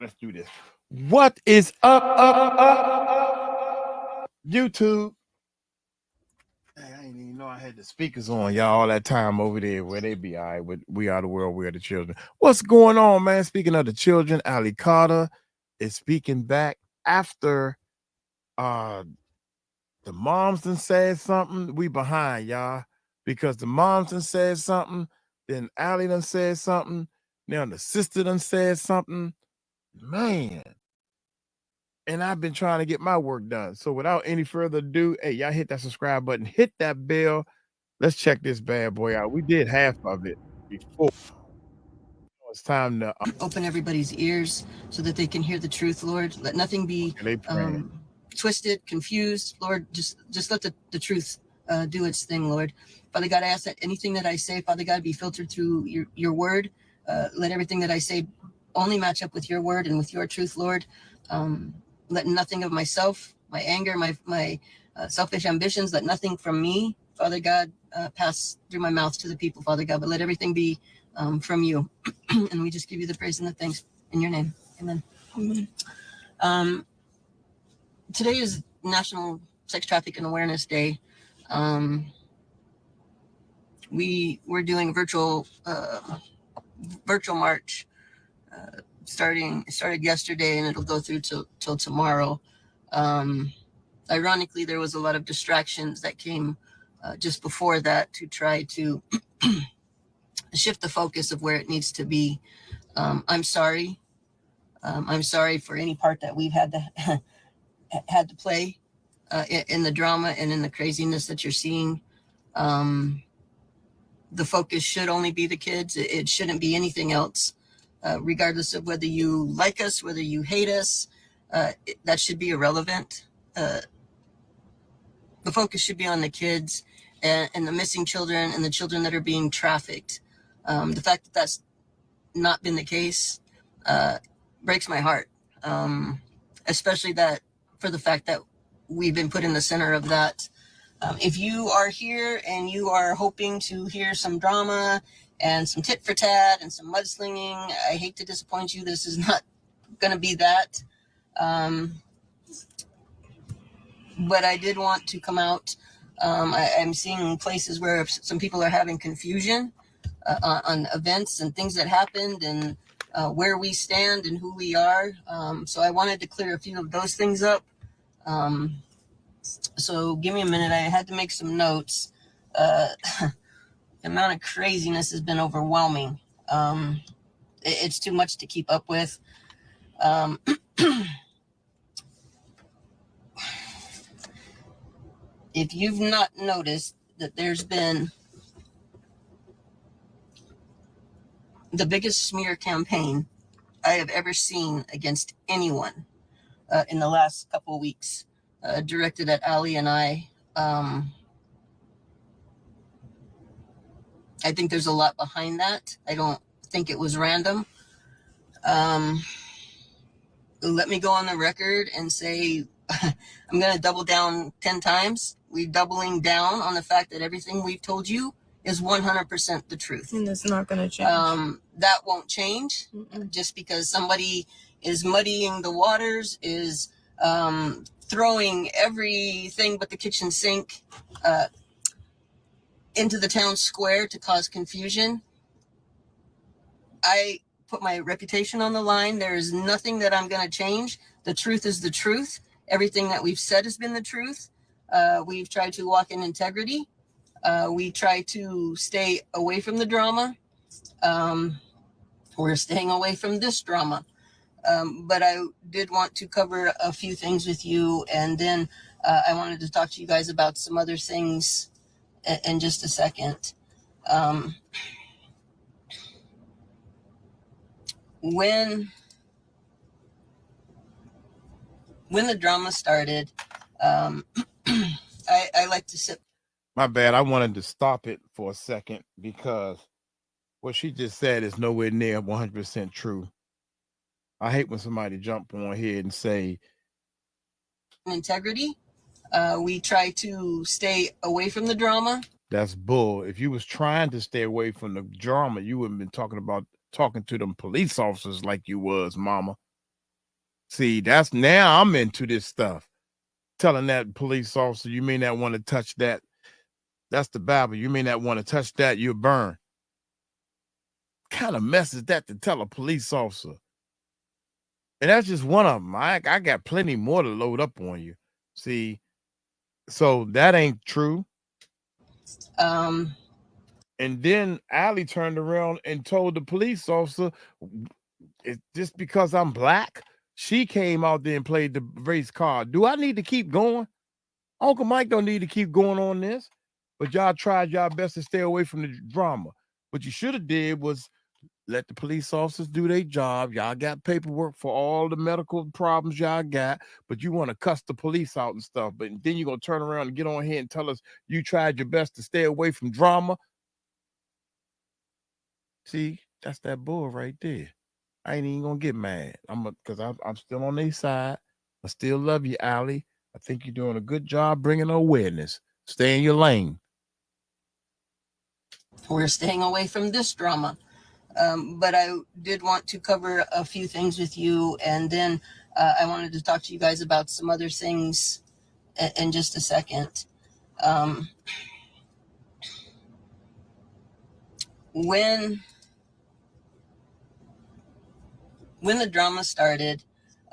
Let's do this. What is up, YouTube? Hey, I didn't even know I had the speakers on, y'all, all that time over there where they be all right with We Are the World, We Are the Children. What's going on, man? Speaking of the children, 𝗟𝗡𝗡𝗞𝗦 is speaking back after the moms done said something. We behind, y'all, because the moms done said something, then Ali done said something, now the sister done said something. Man. And I've been trying to get my work done. So without any further ado, hey, y'all hit that subscribe button, hit that bell. Let's check this bad boy out. We did half of it before. It's time to open everybody's ears so that they can hear the truth, Lord. Let nothing be twisted, confused, Lord. Just let the truth do its thing, Lord. Father God, I ask that anything that I say, Father God, be filtered through your word. Let everything that I say only match up with your word and with your truth, Lord. Let nothing of myself, my anger, my selfish ambitions, let nothing from me, Father God, pass through my mouth to the people, Father God, but let everything be from you. And we just give you the praise and the thanks in your name. Amen. Amen. Today is National Sex Trafficking Awareness Day. We're doing a virtual march. Started yesterday, and it'll go through till tomorrow. Ironically, there was a lot of distractions that came just before that to try to shift the focus of where it needs to be. I'm sorry. I'm sorry for any part that we've had to play in the drama and in the craziness that you're seeing. The focus should only be the kids. It shouldn't be anything else. Regardless of whether you like us, whether you hate us, that should be irrelevant. The focus should be on the kids and the missing children and the children that are being trafficked. The fact that that's not been the case breaks my heart, especially that for the fact that we've been put in the center of that. If you are here and you are hoping to hear some drama and some tit for tat and some mudslinging, I hate to disappoint you. This is not going to be that. But I did want to come out. I'm seeing places where some people are having confusion on events and things that happened and where we stand and who we are. So I wanted to clear a few of those things up. So give me a minute. I had to make some notes. The amount of craziness has been overwhelming. It's too much to keep up with. If you've not noticed that there's been the biggest smear campaign I have ever seen against anyone in the last couple of weeks, directed at Ali and I think there's a lot behind that. I don't think it was random. Let me go on the record and say I'm going to double down 10 times. We're doubling down on the fact that everything we've told you is 100% the truth. And it's not going to change. That won't change. Just because somebody is muddying the waters, is throwing everything but the kitchen sink into the town square to cause confusion. I put my reputation on the line. There is nothing that I'm going to change. The truth is the truth. Everything that we've said has been the truth. We've tried to walk in integrity. We try to stay away from the drama. We're staying away from this drama. But I did want to cover a few things with you. And then I wanted to talk to you guys about some other things in just a second. When the drama started, I like to sit. My bad. I wanted to stop it for a second because what she just said is nowhere near 100% true. I hate when somebody jump on here and say integrity. We try to stay away from the drama. That's bull. If you was trying to stay away from the drama, you wouldn't been talking to them police officers like you was, mama. See, that's now I'm into this stuff. Telling that police officer, you may not want to touch that. That's the Bible. You may not want to touch that, you'll burn. What kind of mess is that to tell a police officer? And that's just one of them. I got plenty more to load up on you. See, so that ain't true. And then Allie turned around and told the police officer, it's just because I'm black. She came out there and played the race card. Do I need to keep going? Uncle Mike don't need to keep going on this. But y'all tried y'all best to stay away from the drama. What you should have did was let the police officers do their job. Y'all got paperwork for all the medical problems y'all got, but you want to cuss the police out and stuff. But then you're going to turn around and get on here and tell us you tried your best to stay away from drama. See, that's that bull right there. I ain't even going to get mad. Because I'm still on their side. I still love you, Allie. I think you're doing a good job bringing awareness. Stay in your lane. We're staying away from this drama. But I did want to cover a few things with you, and then I wanted to talk to you guys about some other things in just a second. When the drama started,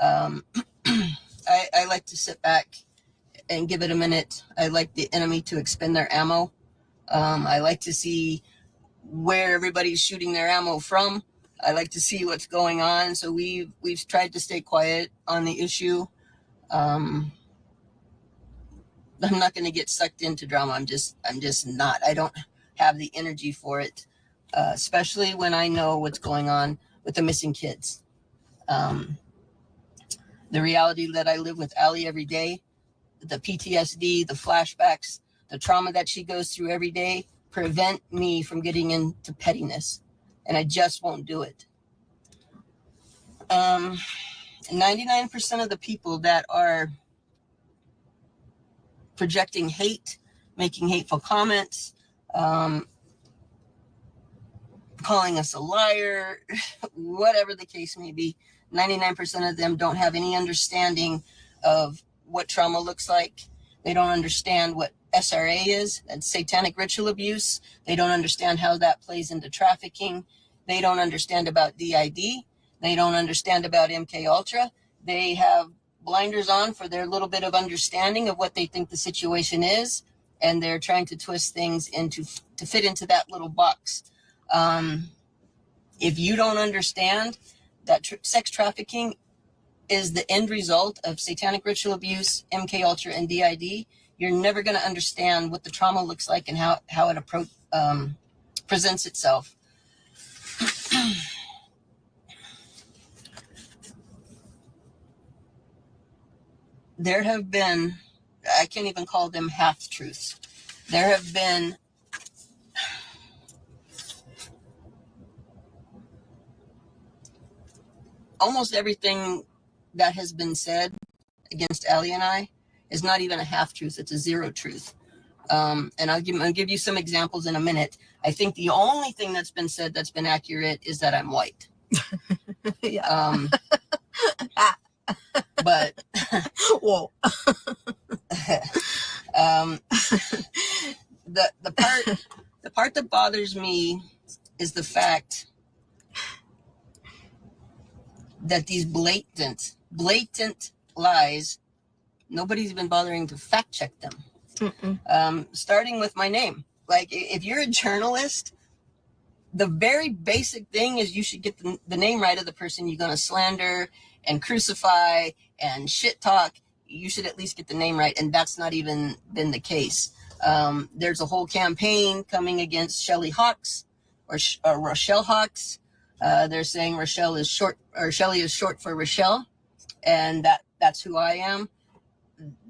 I like to sit back and give it a minute. I like the enemy to expend their ammo. I like to see where everybody's shooting their ammo from. I like to see what's going on. So we've tried to stay quiet on the issue. I'm not going to get sucked into drama. I'm just not. I don't have the energy for it, especially when I know what's going on with the missing kids. The reality that I live with Allie every day, the PTSD, the flashbacks, the trauma that she goes through every day prevent me from getting into pettiness, and I just won't do it. 99% of the people that are projecting hate, making hateful comments, calling us a liar, whatever the case may be, 99% of them don't have any understanding of what trauma looks like. They don't understand what SRA is, that's satanic ritual abuse. They don't understand how that plays into trafficking. They don't understand about DID. They don't understand about MKUltra. They have blinders on for their little bit of understanding of what they think the situation is, and they're trying to twist things to fit into that little box. If you don't understand that sex trafficking is the end result of satanic ritual abuse, MKUltra, and DID, you're never going to understand what the trauma looks like and how it presents itself. There have been, I can't even call them half-truths. There have been almost everything that has been said against Allie and I is not even a half-truth. It's a zero truth. And I'll give you some examples in a minute. I think the only thing that's been said that's been accurate is that I'm white. Yeah. But whoa. The part that bothers me is the fact that these blatant lies, nobody's been bothering to fact check them. Starting with my name. Like, if you're a journalist, the very basic thing is you should get the name right of the person you're going to slander and crucify and shit talk. You should at least get the name right, and that's not even been the case. There's a whole campaign coming against Shelly Hawks or Rochelle Hawks. They're saying Rochelle is short, or Shelly is short for Rochelle, and that's who I am.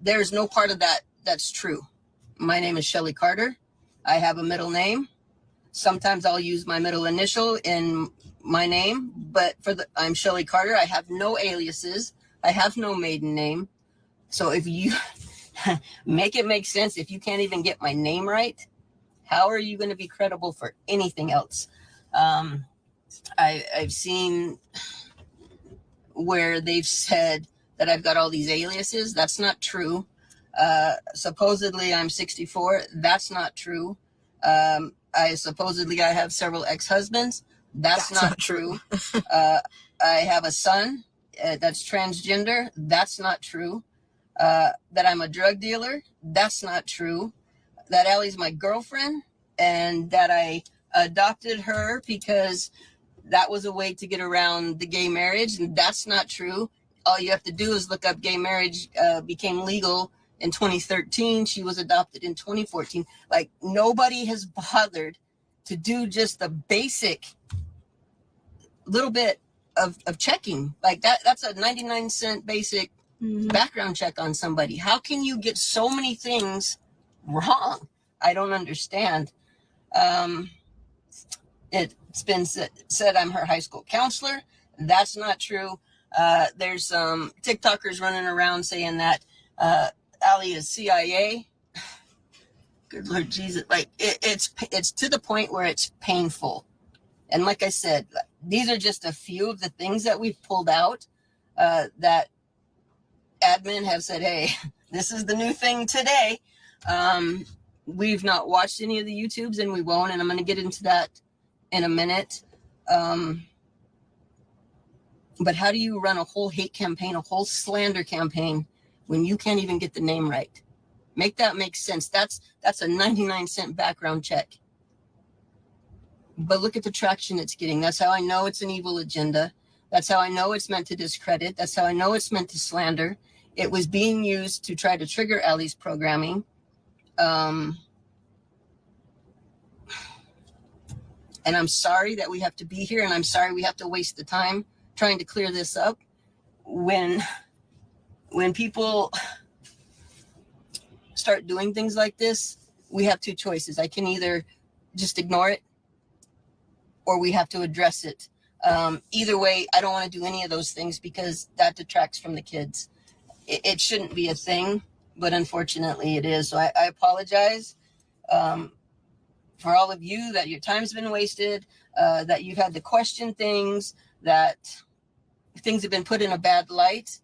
There's no part of that that's true. My name is Shelly Carter. I have a middle name. Sometimes I'll use my middle initial in my name, but I'm Shelly Carter. I have no aliases. I have no maiden name. So if you make it make sense, if you can't even get my name right, how are you going to be credible for anything else? I've seen where they've said that I've got all these aliases. That's not true. Supposedly I'm 64. That's not true. I have several ex-husbands. That's not true. I have a son that's transgender. That's not true. That I'm a drug dealer. That's not true. That Allie's my girlfriend and that I adopted her because that was a way to get around the gay marriage. And that's not true. All you have to do is look up gay marriage became legal in 2013. She was adopted in 2014. Like, nobody has bothered to do just the basic little bit of checking. Like that's a 99-cent basic background check on somebody. How can you get so many things wrong? I don't understand. It's been said I'm her high school counselor. That's not true. There's some TikTokers running around saying that Allie is CIA. Good Lord Jesus. Like it's to the point where it's painful. And like I said, these are just a few of the things that we've pulled out that admin have said, hey, this is the new thing today. We've not watched any of the YouTubes and we won't. And I'm going to get into that in a minute. But how do you run a whole hate campaign, a whole slander campaign when you can't even get the name right? Make that make sense. That's a 99-cent background check. But look at the traction it's getting. That's how I know it's an evil agenda. That's how I know it's meant to discredit. That's how I know it's meant to slander. It was being used to try to trigger Allie's programming. And I'm sorry that we have to be here, and I'm sorry we have to waste the time trying to clear this up. When people start doing things like this, we have two choices. I can either just ignore it, or we have to address it. Either way, I don't want to do any of those things because that detracts from the kids. It shouldn't be a thing, but unfortunately it is. So I apologize for all of you that your time's been wasted, that you've had to question things, that things have been put in a bad light.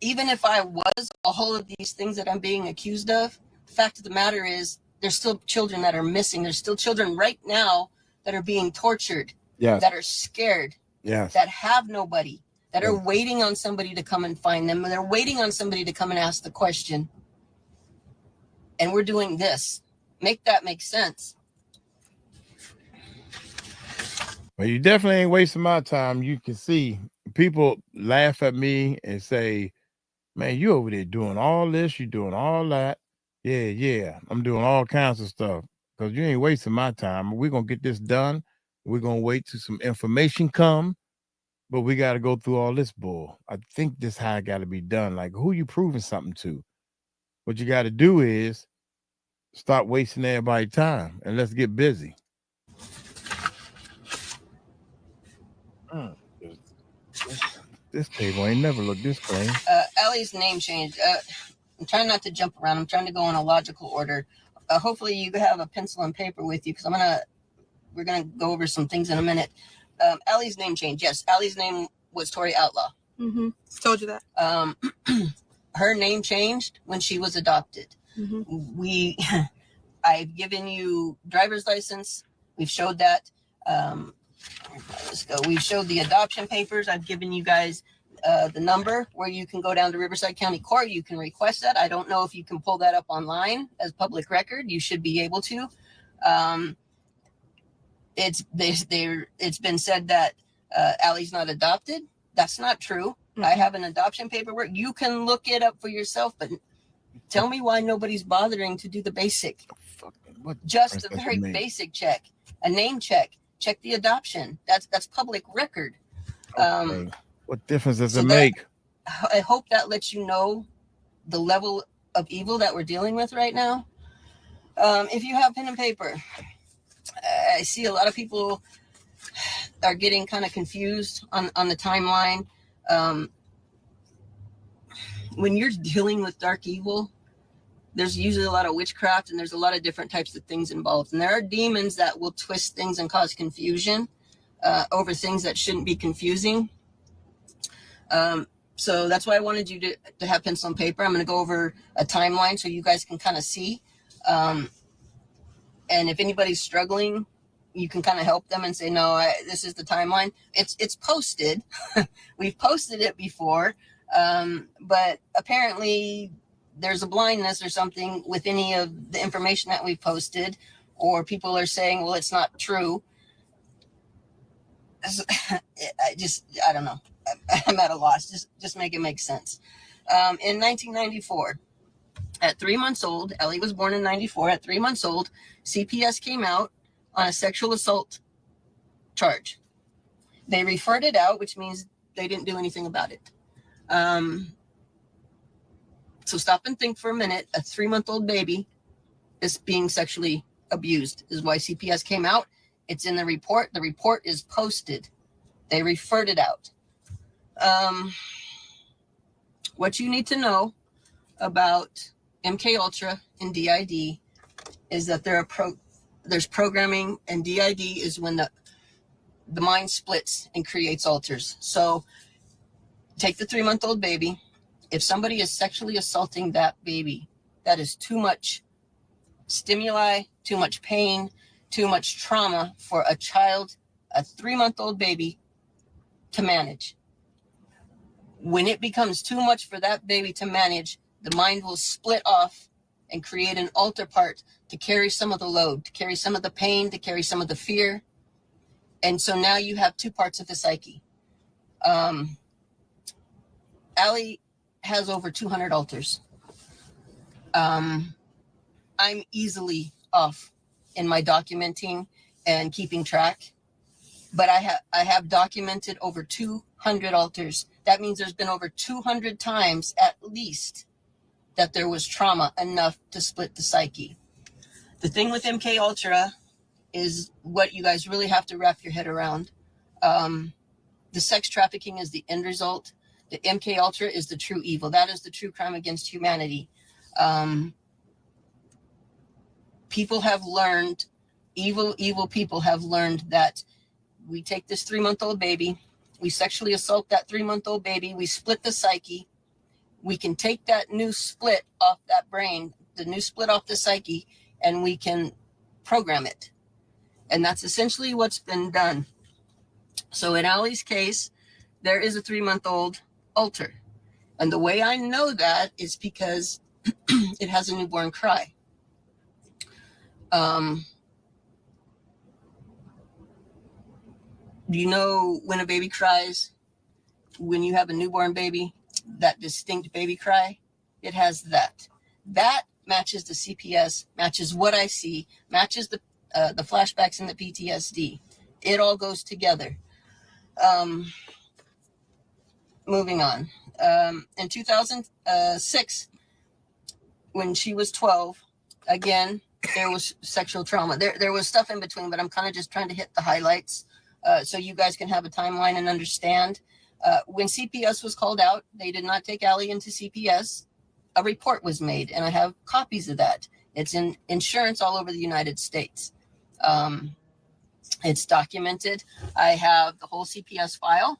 Even if I was all of these things that I'm being accused of, the fact of the matter is there's still children that are missing. There's still children right now that are being tortured, that are scared, that have nobody, that are waiting on somebody to come and find them. And they're waiting on somebody to come and ask the question. And we're doing this. Make that make sense. Well, you definitely ain't wasting my time. You can see people laugh at me and say, man, you over there doing all this, you doing all that. Yeah, I'm doing all kinds of stuff because you ain't wasting my time. We're going to get this done. We're going to wait till some information come, but we got to go through all this bull. I think this how it got to be done. Like, who you proving something to? What you got to do is stop wasting everybody's time and let's get busy. This table ain't never looked this clean. Allie's name changed. I'm trying not to jump around. I'm trying to go in a logical order. Hopefully you have a pencil and paper with you because we're gonna go over some things in a minute. Allie's name changed. Yes, Allie's name was Tori Outlaw. Mm-hmm. Told you that. Her name changed when she was adopted. Mm-hmm. I've given you driver's license. We've showed that. Let's go. We've showed the adoption papers. I've given you guys the number where you can go down to Riverside County Court. You can request that. I don't know if you can pull that up online as public record. You should be able to. It's been said that Allie's not adopted. That's not true. Mm-hmm. I have an adoption paperwork. You can look it up for yourself, but tell me why nobody's bothering to do the basic. Just a very basic check, a name check. Check the adoption. That's public record. Okay. What difference does it make? I hope that lets you know the level of evil that we're dealing with right now. If you have pen and paper, I see a lot of people are getting kind of confused on the timeline. When you're dealing with dark evil, there's usually a lot of witchcraft and there's a lot of different types of things involved. And there are demons that will twist things and cause confusion over things that shouldn't be confusing. So that's why I wanted you to have pencil and paper. I'm going to go over a timeline so you guys can kind of see. And if anybody's struggling, you can kind of help them and say, no, this is the timeline. It's posted. We've posted it before. But apparently there's a blindness or something with any of the information that we've posted, or people are saying, well, it's not true. I don't know. I'm at a loss. Just make it make sense. In 1994, at 3 months old, Ellie was born in 94. At 3 months old, CPS came out on a sexual assault charge. They referred it out, which means they didn't do anything about it. So stop and think for a minute. A 3-month-old baby is being sexually abused is why CPS came out. It's in the report. The report is posted. They referred it out. What you need to know about MKUltra and DID is that there's programming, and DID is when the mind splits and creates alters. So take the 3-month-old baby. If somebody is sexually assaulting that baby, that is too much stimuli, too much pain, too much trauma for a child, a 3-month-old baby, to manage. When it becomes too much for that baby to manage, the mind will split off and create an alter part to carry some of the load, to carry some of the pain, to carry some of the fear. And so now you have 2 parts of the psyche. Allie has over 200 alters. I'm easily off in my documenting and keeping track, but I have documented over 200 alters. That means there's been over 200 times at least that there was trauma enough to split the psyche. The thing with MKUltra is what you guys really have to wrap your head around. The sex trafficking is the end result. The MKUltra is the true evil. That is the true crime against humanity. People have learned, evil people have learned that we take this 3-month-old baby, we sexually assault that 3-month-old baby, we split the psyche, we can take that new split off that brain, the new split off the psyche, and we can program it. And that's essentially what's been done. So in Allie's case, there is a 3-month-old alter. And the way I know that is because it has a newborn cry. Do you know when a baby cries? When you have a newborn baby, that distinct baby cry, it has that. That matches the CPS, matches what I see, matches the flashbacks and the PTSD. It all goes together. Moving on. In 2006, when she was 12, again, there was sexual trauma. There was stuff in between, but I'm kind of just trying to hit the highlights so you guys can have a timeline and understand. When CPS was called out, they did not take Allie into CPS. A report was made, and I have copies of that. It's in insurance all over the United States. It's documented. I have the whole CPS file.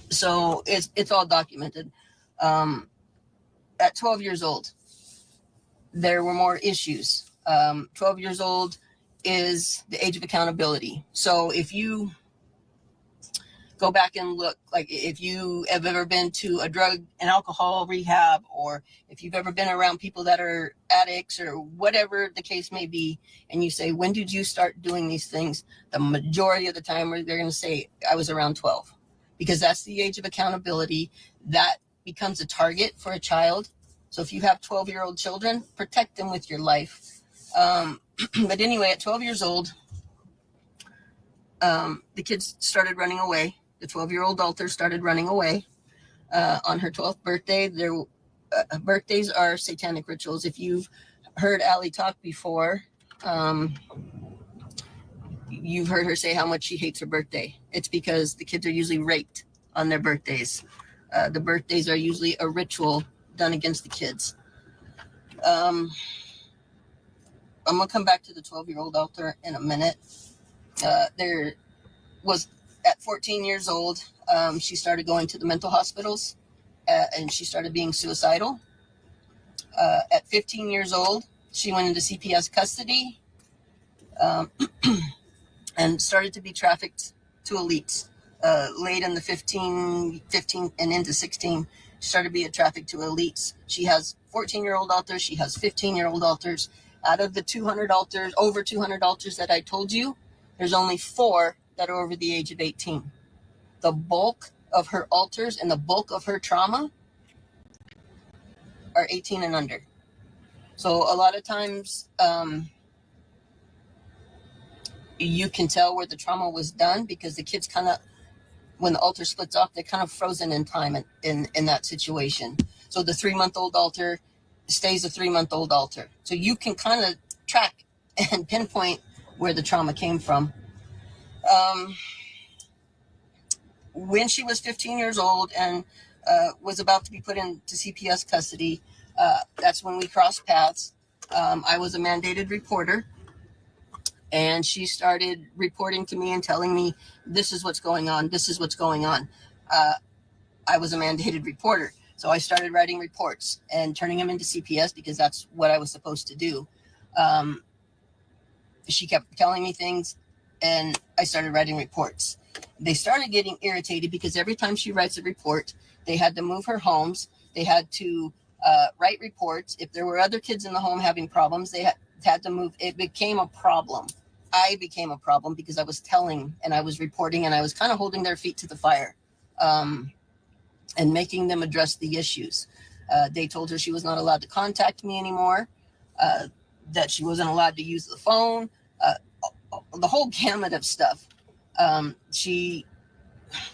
So it's all documented. At 12 years old, there were more issues. 12 years old is the age of accountability. So if you go back and look, like if you have ever been to a drug and alcohol rehab, or if you've ever been around people that are addicts or whatever the case may be, and you say, when did you start doing these things? The majority of the time they're going to say, I was around 12, because that's the age of accountability. That becomes a target for a child. So if you have 12-year-old children, protect them with your life. But anyway, at 12 years old, the kids started running away. The 12-year-old alter started running away. On her 12th birthday, birthdays are satanic rituals. If you've heard Allie talk before, you've heard her say how much she hates her birthday. It's because the kids are usually raped on their birthdays. The birthdays are usually a ritual done against the kids. I'm going to come back to the 12-year-old alter in a minute. There was at 14 years old, she started going to the mental hospitals, and she started being suicidal. At 15 years old, she went into CPS custody, and started to be trafficked to elites. Late in the 15 and into 16, she started being trafficked to elites. She has 14-year-old alters. She has 15-year-old alters. Out of the 200 alters, over 200 alters that I told you, there's only 4 that are over the age of 18. The bulk of her alters and the bulk of her trauma are 18 and under. So a lot of times, you can tell where the trauma was done because the kids kind of, when the alter splits off, they're kind of frozen in time in that situation. So the 3-month-old alter stays a 3-month-old alter. So you can kind of track and pinpoint where the trauma came from. When she was 15 years old and was about to be put into CPS custody, that's when we crossed paths. I was a mandated reporter, and she started reporting to me and telling me, this is what's going on. This is what's going on. I was a mandated reporter. So I started writing reports and turning them into CPS because that's what I was supposed to do. She kept telling me things, and I started writing reports. They started getting irritated because every time she writes a report, they had to move her homes. They had to write reports. If there were other kids in the home having problems, they had to move. It became a problem. I became a problem because I was telling and I was reporting, and I was kind of holding their feet to the fire, and making them address the issues. They told her she was not allowed to contact me anymore, that she wasn't allowed to use the phone, the whole gamut of stuff. She,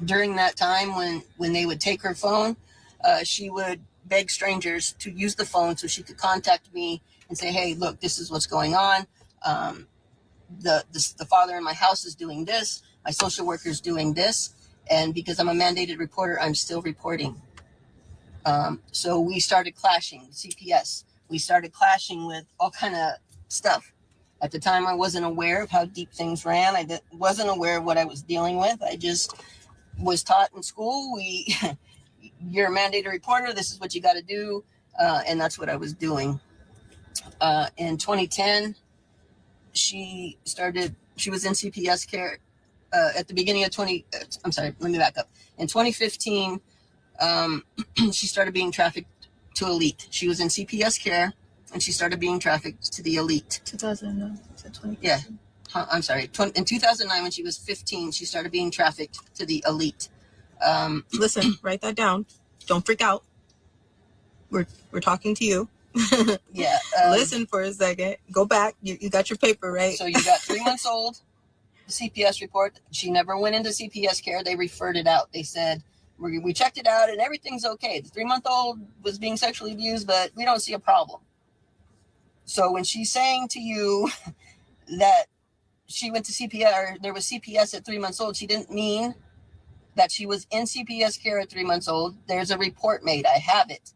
during that time when they would take her phone, she would beg strangers to use the phone so she could contact me and say, hey, look, this is what's going on. The father in my house is doing this. My social worker is doing this. And because I'm a mandated reporter, I'm still reporting. So we started clashing, CPS. We started clashing with all kind of stuff. At the time, I wasn't aware of how deep things ran. I wasn't aware of what I was dealing with. I just was taught in school, you're a mandated reporter, this is what you got to do. And that's what I was doing. In 2010, she was in CPS care at the beginning of let me back up. In 2015, she started being trafficked to elite. She was in CPS care, and she started being trafficked to the elite. 2009. Yeah. I'm sorry. In 2009, when she was 15, she started being trafficked to the elite. Listen, write that down. Don't freak out. We're talking to you. Yeah. Listen for a second. Go back. You got your paper, right? So you got 3 months old, the CPS report. She never went into CPS care. They referred it out. They said, we checked it out and everything's okay. The 3-month-old was being sexually abused, but we don't see a problem. So when she's saying to you that she went to CPS, or there was CPS at 3 months old, she didn't mean that she was in CPS care at 3 months old. There's a report made. I have it.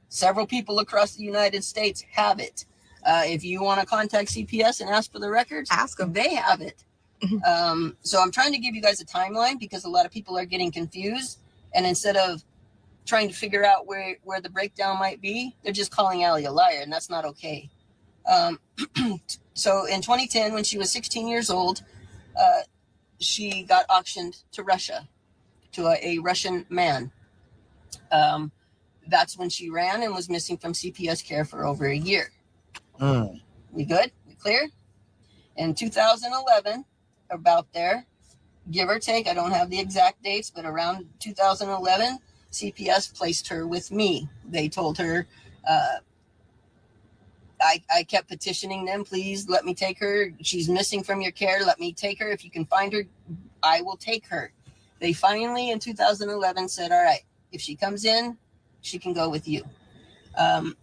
Several people across the United States have it. If you want to contact CPS and ask for the records, ask them. They have it. So I'm trying to give you guys a timeline because a lot of people are getting confused. And instead of trying to figure out where the breakdown might be, they're just calling Allie a liar, and that's not okay. So in 2010, when she was 16 years old, she got auctioned to Russia, to a Russian man. That's when she ran and was missing from CPS care for over a year. We good? We clear? In 2011, about there, give or take, I don't have the exact dates, but around 2011, CPS placed her with me. They told her, I kept petitioning them, please let me take her. She's missing from your care. Let me take her. If you can find her, I will take her. They finally, in 2011, said, all right, if she comes in, she can go with you. I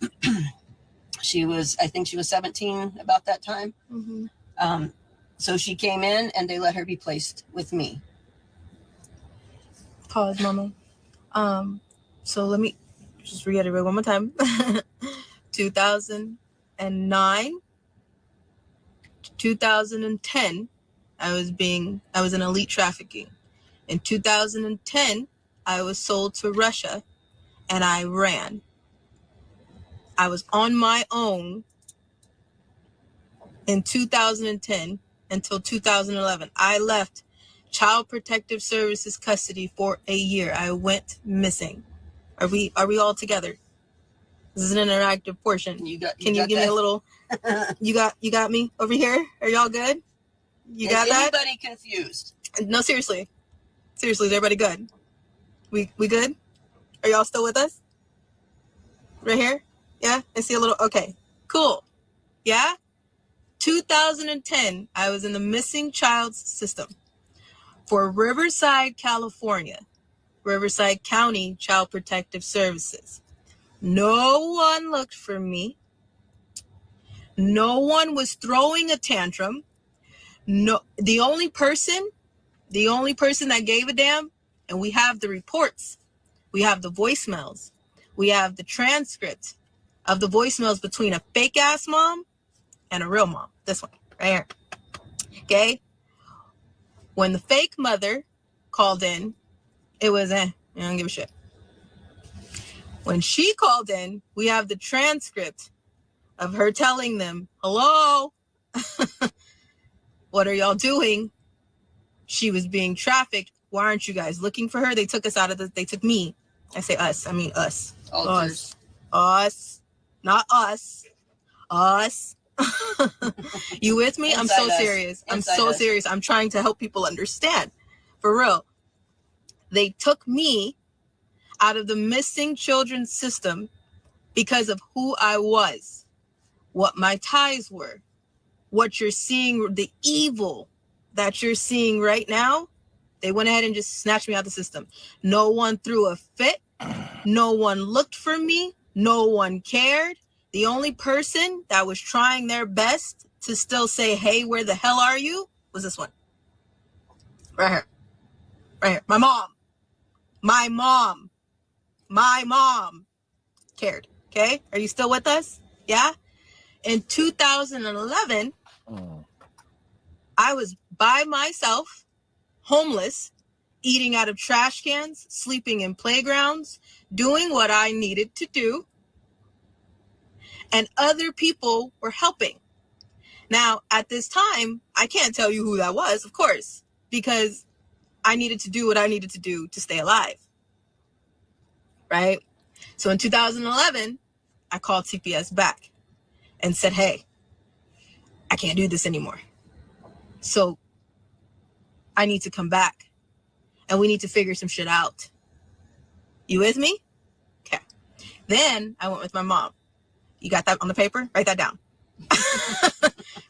think she was 17 about that time. Mm-hmm. So she came in and they let her be placed with me. Pause, Mama. So let me just reiterate one more time. 2009, 2010, I was in elite trafficking. In 2010, I was sold to Russia and I ran. I was on my own in 2010 until 2011. I left Child Protective Services custody for a year. I went missing. Are we all together? This is an interactive portion. Can you give me a little? You got me over here? Are y'all good? You got that? Anybody confused? No, seriously. Seriously, is everybody good? We good? Are y'all still with us? Right here? Yeah? I see a little, okay. Cool. Yeah? 2010, I was in the missing child's system for Riverside, California, Riverside County Child Protective Services. No one looked for me. No one was throwing a tantrum. No, the only person that gave a damn, and we have the reports, we have the voicemails, we have the transcript of the voicemails between a fake ass mom and a real mom. This one right here. Okay. When the fake mother called in, it was I don't give a shit. When she called in, we have the transcript of her telling them, hello, what are y'all doing? She was being trafficked. Why aren't you guys looking for her? They took us out of they took me. I say us, I mean us. Alters. Us. Not us. Us. You with me? Inside I'm so us. serious. I'm Inside so us. serious. I'm trying to help people understand. For real. They took me out of the missing children system because of who I was, what my ties were, what you're seeing, the evil that you're seeing right now. They went ahead and just snatched me out of the system. No one threw a fit. No one looked for me. No one cared. The only person that was trying their best to still say, hey, where the hell are you? Was this one. Right here. Right here. My mom cared. Okay. Are you still with us? Yeah. In 2011, I was by myself, homeless, eating out of trash cans, sleeping in playgrounds, doing what I needed to do. And other people were helping. Now, at this time, I can't tell you who that was, of course, because I needed to do what I needed to do to stay alive. Right? So in 2011, I called CPS back and said, hey, I can't do this anymore. So I need to come back and we need to figure some shit out. You with me? Okay. Then I went with my mom. You got that on the paper? Write that down.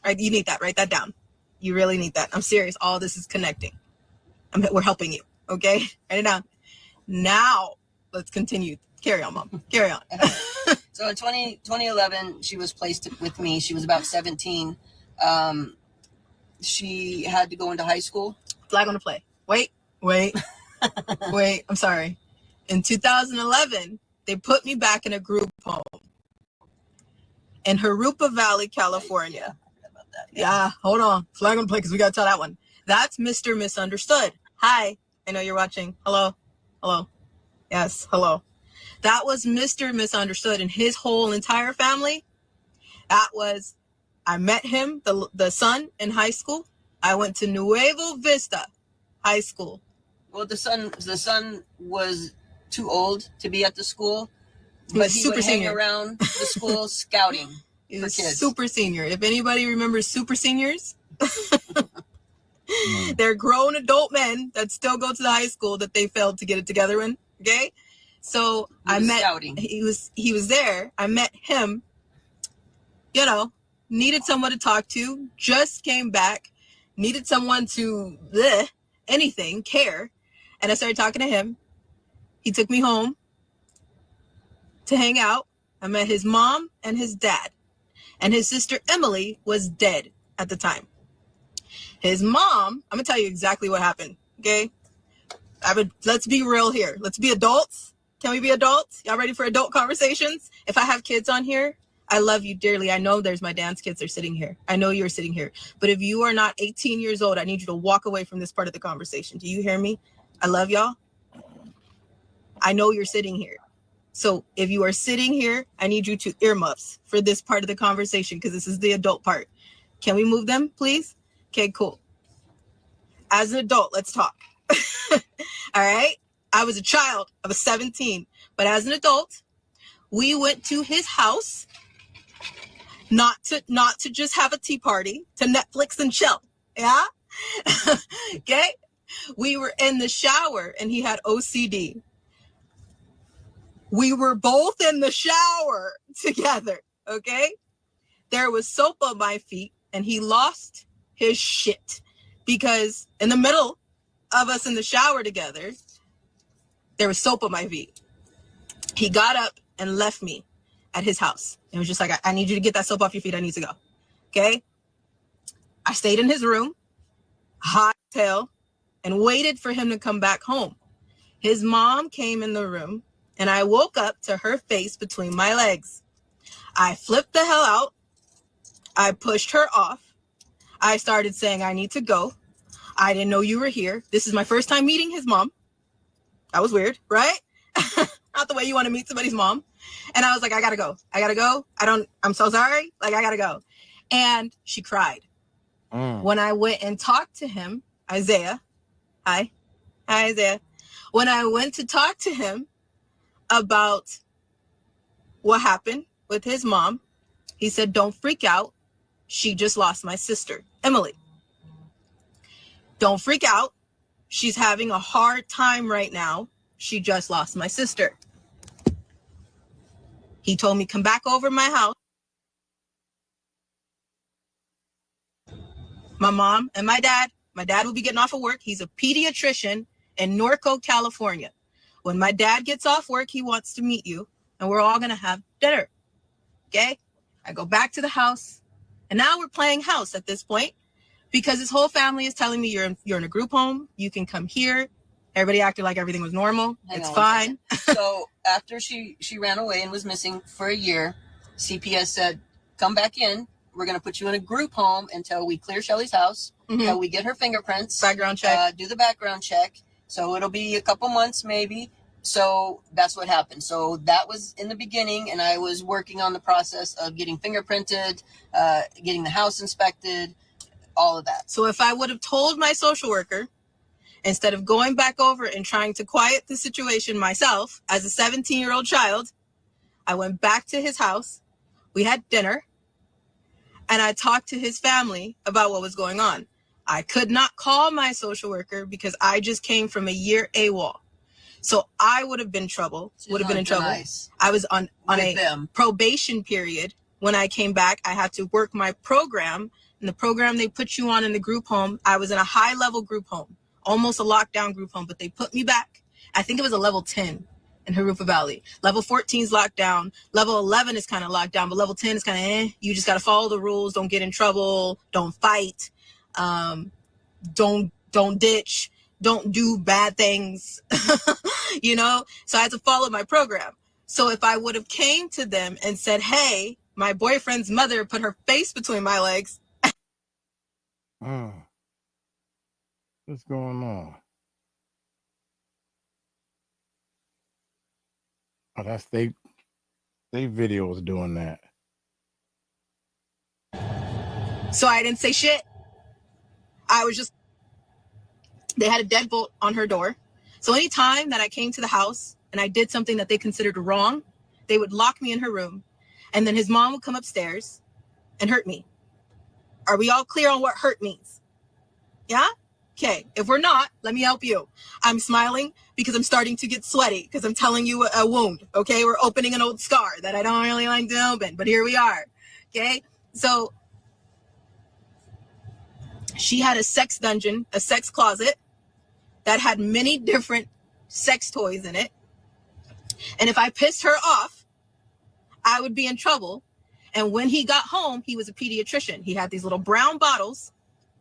Right? You need that. Write that down. You really need that. I'm serious. All this is connecting. We're helping you. Okay? Write it down. Now, let's continue. Carry on, Mom. Carry on. So in 2011, she was placed with me. She was about 17. She had to go into high school. Flag on the play. Wait. I'm sorry. In 2011, they put me back in a group home in 𝗗𝗢𝗡𝗞𝗦 Valley, California. Yeah, hold on. Flag on the play because we got to tell that one. That's Mr. Misunderstood. Hi. I know you're watching. Hello. Yes, hello. That was Mr. Misunderstood and his whole entire family. I met him, the son, in high school. I went to Nuevo Vista High School. Well, the son was too old to be at the school, but he would hang around the school scouting for kids. Super senior. If anybody remembers super seniors, they're grown adult men that still go to the high school that they failed to get it together in. Okay, so scouting. He was there. I met him. You know, needed someone to talk to. Just came back. Needed someone to care. And I started talking to him. He took me home to hang out. I met his mom and his dad. And his sister Emily was dead at the time. His mom, I'm going to tell you exactly what happened, okay? Let's be real here. Let's be adults. Can we be adults? Y'all ready for adult conversations? If I have kids on here, I love you dearly. I know there's my dance kids are sitting here. I know you're sitting here. But if you are not 18 years old, I need you to walk away from this part of the conversation. Do you hear me? I love y'all. I know you're sitting here. So if you are sitting here, I need you to earmuffs for this part of the conversation because this is the adult part. Can we move them, please? Okay, cool. As an adult, let's talk. All right? I was a child. I was 17. But as an adult, we went to his house not to just have a tea party, to Netflix and chill. Yeah? Okay? We were in the shower and he had OCD. We were both in the shower together, okay? There was soap on my feet and he lost his shit because in the middle of us in the shower together, there was soap on my feet. He got up and left me at his house. It was just like, I need you to get that soap off your feet. I need to go, okay? I stayed in his room, hot tail, and waited for him to come back home. His mom came in the room and I woke up to her face between my legs. I flipped the hell out. I pushed her off. I started saying, I need to go. I didn't know you were here. This is my first time meeting his mom. That was weird, right? Not the way you want to meet somebody's mom. And I was like, I gotta go. I gotta go. I'm so sorry. Like, I gotta go. And she cried. When I went and talked to him, Isaiah, hi Isaiah. When I went to talk to him about what happened with his mom, he said, don't freak out. She just lost my sister, Emily. Don't freak out. She's having a hard time right now. She just lost my sister. He told me, come back over my house. My mom and my dad will be getting off of work. He's a pediatrician in Norco, California. When my dad gets off work, he wants to meet you and we're all going to have dinner. Okay. I go back to the house and now we're playing house at this point because his whole family is telling me you're in a group home. You can come here. Everybody acted like everything was normal. It's fine. So after she ran away and was missing for a year, CPS said, come back in. We're going to put you in a group home until we clear Shelly's house, until we get her fingerprints. Background check. Do the background check. So it'll be a couple months maybe. So that's what happened. So that was in the beginning, and I was working on the process of getting fingerprinted, getting the house inspected, all of that. So if I would have told my social worker, instead of going back over and trying to quiet the situation myself as a 17-year-old child, I went back to his house. We had dinner. And I talked to his family about what was going on. I could not call my social worker because I just came from a year AWOL. So I would have been in trouble. Nice. I was on a probation period. When I came back, I had to work my program. And the program they put you on in the group home, I was in a high-level group home, almost a lockdown group home, but they put me back. I think it was a level 10. In 𝗗𝗡𝗡𝗞𝗦 Valley. Level 14 is locked down. Level 11 is kind of locked down, but level 10 is kind of You just got to follow the rules. Don't get in trouble. Don't fight. Don't ditch. Don't do bad things. You know? So I had to follow my program. So if I would have came to them and said, hey, my boyfriend's mother put her face between my legs. What's going on? Oh, that's they videos doing that. So I didn't say shit. I was just, they had a deadbolt on her door. So anytime that I came to the house and I did something that they considered wrong, they would lock me in her room. And then his mom would come upstairs and hurt me. Are we all clear on what hurt means? Yeah? Okay. If we're not, let me help you. I'm smiling because I'm starting to get sweaty because I'm telling you a wound. Okay. We're opening an old scar that I don't really like to open, but here we are. Okay. So she had a sex dungeon, a sex closet that had many different sex toys in it. And if I pissed her off, I would be in trouble. And when he got home, he was a pediatrician. He had these little brown bottles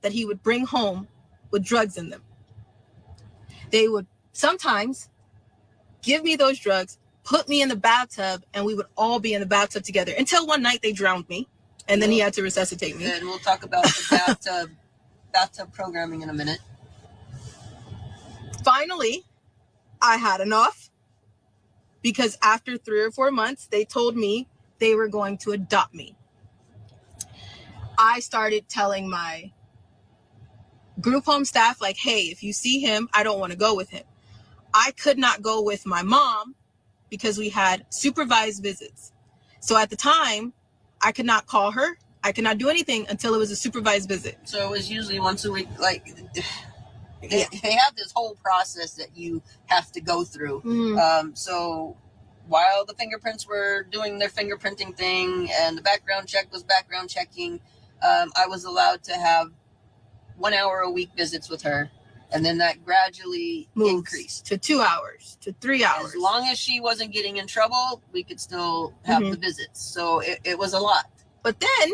that he would bring home with drugs in them. They would sometimes give me those drugs, put me in the bathtub, and we would all be in the bathtub together until one night they drowned me, and then he had to resuscitate me. And we'll talk about the bathtub programming in a minute. Finally, I had enough, because after 3 or 4 months, they told me they were going to adopt me. I started telling my group home staff, like, hey, if you see him, I don't want to go with him. I could not go with my mom because we had supervised visits. So at the time, I could not call her. I could not do anything until it was a supervised visit. So it was usually once a week. Like, they have this whole process that you have to go through. Mm-hmm. So while the fingerprints were doing their fingerprinting thing and the background check was background checking, I was allowed to have 1 hour a week visits with her, and then that gradually increased to 2 hours, to 3 hours. As long as she wasn't getting in trouble, we could still have the visits. So it was a lot. But then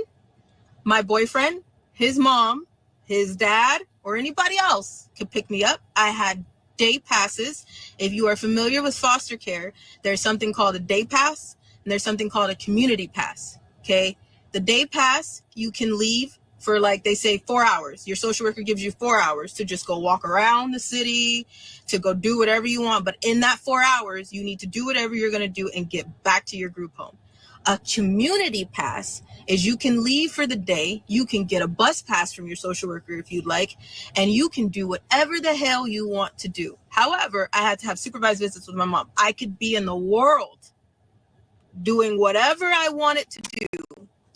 my boyfriend, his mom, his dad, or anybody else could pick me up. I had day passes. If you are familiar with foster care, there's something called a day pass, and there's something called a community pass. Okay, the day pass, you can leave for, like, they say 4 hours. Your social worker gives you 4 hours to just go walk around the city, to go do whatever you want. But in that 4 hours, you need to do whatever you're going to do and get back to your group home. A community pass is you can leave for the day. You can get a bus pass from your social worker if you'd like, and you can do whatever the hell you want to do. However, I had to have supervised visits with my mom. I could be in the world doing whatever I wanted to do,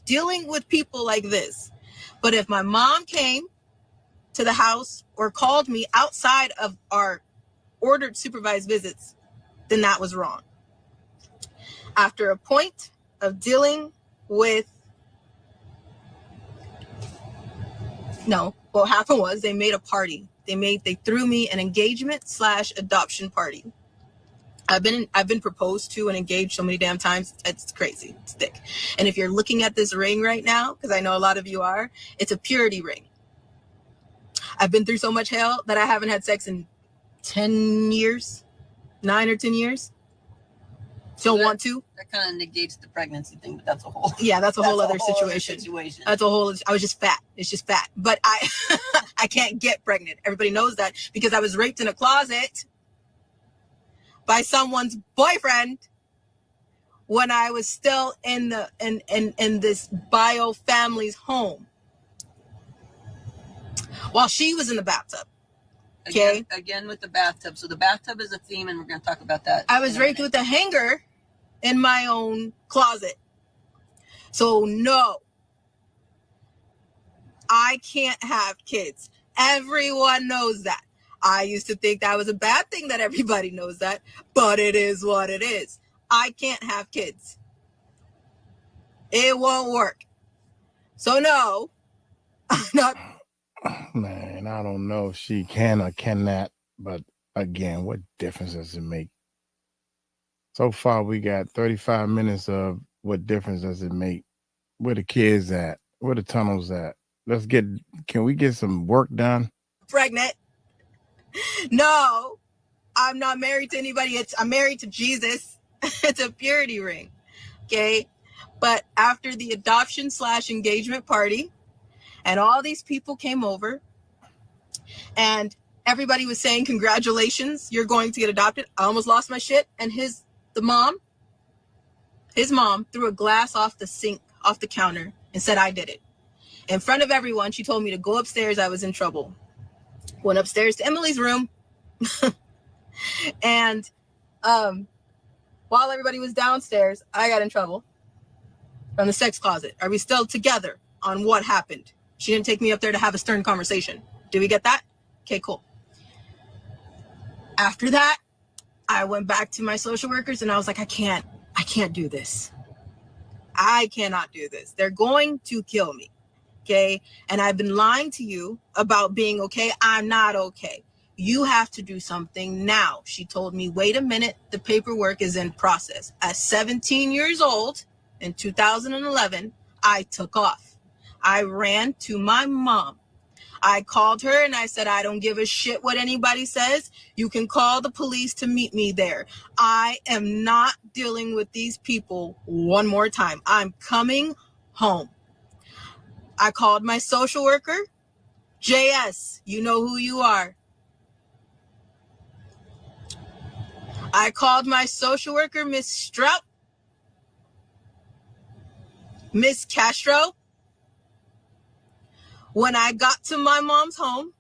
dealing with people like this. But if my mom came to the house or called me outside of our ordered supervised visits, then that was wrong. After a point of dealing with, what happened was they made a party. They threw me an engagement/adoption party. I've been proposed to and engaged so many damn times. It's crazy. It's thick. And if you're looking at this ring right now, because I know a lot of you are, it's a purity ring. I've been through so much hell that I haven't had sex in 10 years, 9 or 10 years. Don't want to. That kind of negates the pregnancy thing, but that's a whole. Yeah, that's a whole other situation. That's a whole. I was just fat. It's just fat. But I can't get pregnant. Everybody knows that because I was raped in a closet by someone's boyfriend when I was still in this bio family's home while she was in the bathtub. Okay. Again with the bathtub. So the bathtub is a theme, and we're going to talk about that. I was raped with a hanger in my own closet. So no, I can't have kids. Everyone knows that. I used to think that was a bad thing that everybody knows that, but it is what it is. I can't have kids. It won't work. So no, I'm not. Man, I don't know if she can or cannot, but again, what difference does it make? So far, we got 35 minutes of what difference does it make? Where the kids at? Where the tunnels at? Can we get some work done? Pregnant. No, I'm not married to anybody. I'm married to Jesus. It's a purity ring. Okay. But after the adoption/engagement party, and all these people came over, and everybody was saying, congratulations, you're going to get adopted. I almost lost my shit. And his mom threw a glass off the sink, off the counter, and said I did it. In front of everyone, she told me to go upstairs. I was in trouble. Went upstairs to Emily's room. And while everybody was downstairs, I got in trouble from the sex closet. Are we still together on what happened? She didn't take me up there to have a stern conversation. Do we get that? Okay, cool. After that, I went back to my social workers and I was like, I can't do this. I cannot do this. They're going to kill me. Okay. And I've been lying to you about being okay. I'm not okay. You have to do something now. She told me, wait a minute. The paperwork is in process. At 17 years old in 2011, I took off. I ran to my mom. I called her and I said, I don't give a shit what anybody says. You can call the police to meet me there. I am not dealing with these people one more time. I'm coming home. I called my social worker. JS, you know who you are. I called my social worker, Miss Strout, Miss Castro. When I got to my mom's home,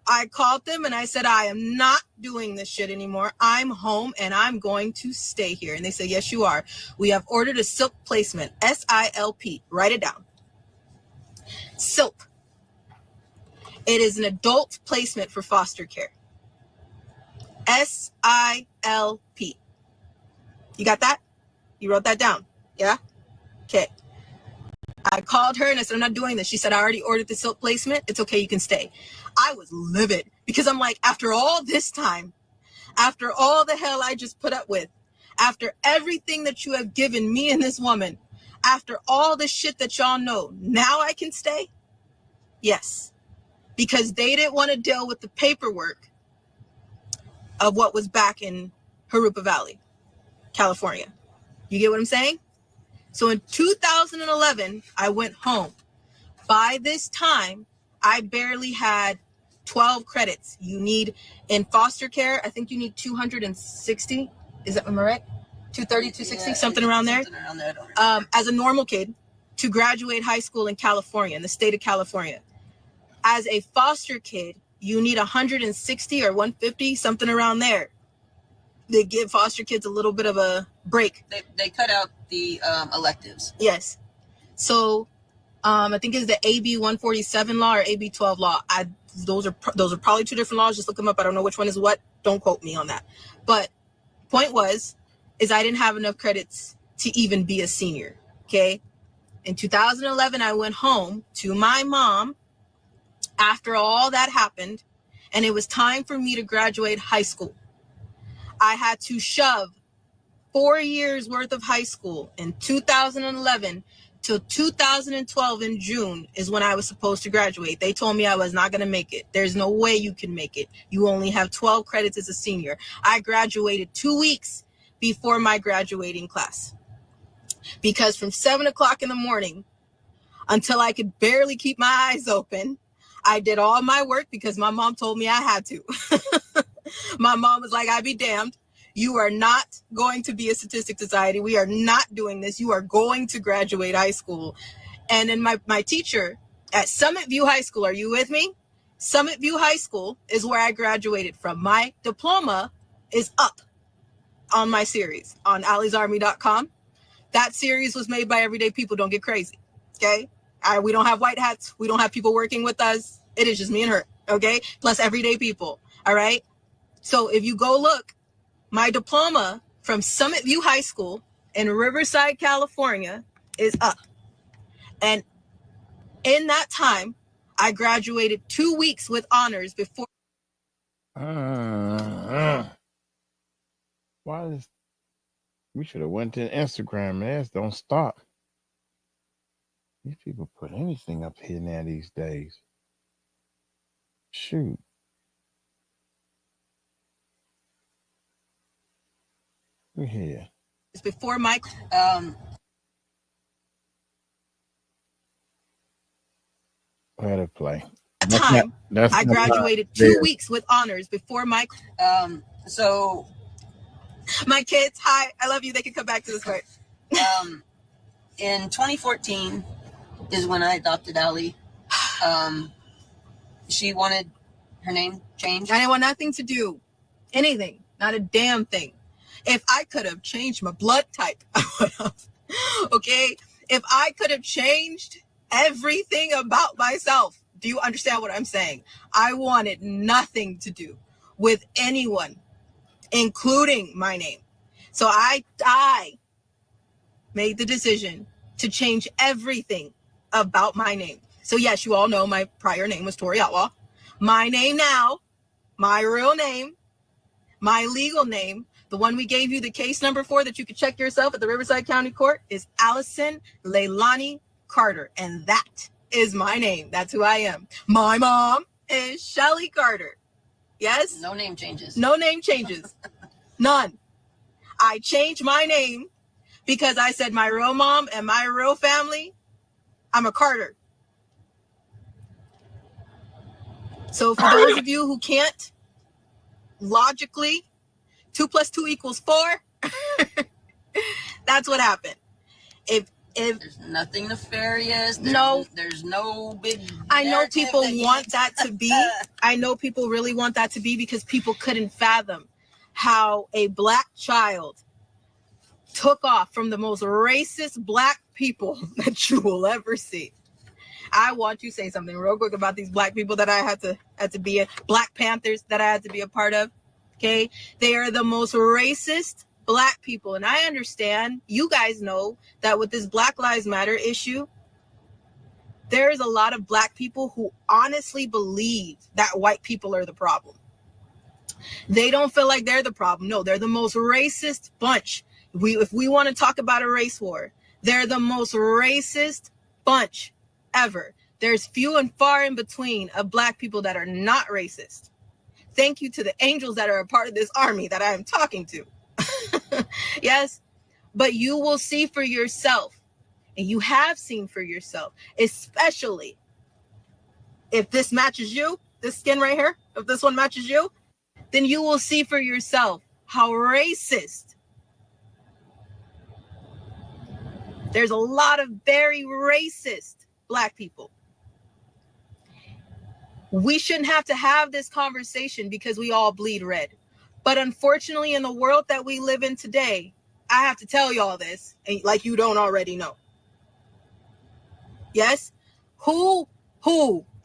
I called them and I said, I am not doing this shit anymore. I'm home and I'm going to stay here. And they said, yes, you are. We have ordered a SILP placement, SILP. Write it down. SILP. It is an adult placement for foster care. SILP. You got that? You wrote that down? Yeah? Okay. I called her and I said, I'm not doing this. She said, I already ordered the SILP placement. It's okay. You can stay. I was livid because I'm like, after all this time, after all the hell I just put up with, after everything that you have given me and this woman, after all the shit that y'all know, now I can stay? Yes. Because they didn't want to deal with the paperwork of what was back in 𝗗𝗢𝗡𝗞𝗦 Valley, California. You get what I'm saying? So in 2011, I went home. By this time, I barely had 12 credits. You need, in foster care, I think you need 260. Is that, am I right? 230, 260, something around there. As a normal kid, to graduate high school in California, in the state of California. As a foster kid, you need 160 or 150, something around there. They give foster kids a little bit of a break. They cut out the electives. Yes. So I think it's the AB 147 law or AB 12 law. Those are probably two different laws. Just look them up. I don't know which one is what. Don't quote me on that. But point is I didn't have enough credits to even be a senior. Okay. In 2011, I went home to my mom after all that happened, and it was time for me to graduate high school. I had to shove 4 years worth of high school in 2011 till 2012 in June is when I was supposed to graduate. They told me I was not going to make it. There's no way you can make it. You only have 12 credits as a senior. I graduated 2 weeks before my graduating class because from 7 o'clock in the morning until I could barely keep my eyes open, I did all my work because my mom told me I had to. My mom was like, I'd be damned. You are not going to be a statistic society. We are not doing this. You are going to graduate high school. And then my teacher at Summit View High School, are you with me? Summit View High School is where I graduated from. My diploma is up on my series on 𝗟𝗡𝗡𝗞𝗦.com. That series was made by everyday people. Don't get crazy. Okay. We don't have white hats. We don't have people working with us. It is just me and her. Okay. Plus everyday people. All right. So if you go look, my diploma from Summit View High School in Riverside, California is up. And in that time, I graduated 2 weeks with honors before. We should have went to Instagram, man. Don't stop. These people put anything up here now these days. Shoot. Look here. It's before my let it play. Time. I graduated 2 weeks with honors before my So my kids, hi, I love you. They can come back to this part. In 2014 is when I adopted Allie. She wanted her name changed. I didn't want nothing to do. Anything. Not a damn thing. If I could have changed my blood type, I would have. Okay? If I could have changed everything about myself, do you understand what I'm saying? I wanted nothing to do with anyone, including my name. So I made the decision to change everything about my name. So yes, you all know my prior name was 𝗟𝗡𝗞𝗦. My name now, my real name, my legal name, the one we gave you the case number for that you could check yourself at the Riverside County Court, is Allison Leilani Carter. And that is my name. That's who I am. My mom is Shelly Carter. Yes? No name changes. No name changes. None. I changed my name because I said my real mom and my real family, I'm a Carter. So for those of you who can't logically 2 + 2 = 4. That's what happened. If there's nothing nefarious, there's no big. I know people want that to be. I know people really want that to be because people couldn't fathom how a black child took off from the most racist black people that you will ever see. I want you to say something real quick about these black people that I had to be in. Black Panthers that I had to be a part of. Okay, they are the most racist black people, and I understand. You guys know that with this Black Lives Matter issue, there's a lot of black people who honestly believe that white people are the problem. They don't feel like they're the problem. No, they're the most racist bunch. If we want to talk about a race war, they're the most racist bunch ever. There's few and far in between of black people that are not racist. Thank you to the angels that are a part of this army that I am talking to. Yes, but you will see for yourself, and you have seen for yourself, especially if this matches you, this skin right here, if this one matches you, then you will see for yourself how racist. There's a lot of very racist black people. We shouldn't have to have this conversation because we all bleed red. But unfortunately, in the world that we live in today, I have to tell y'all this, and like you don't already know. Yes? Who,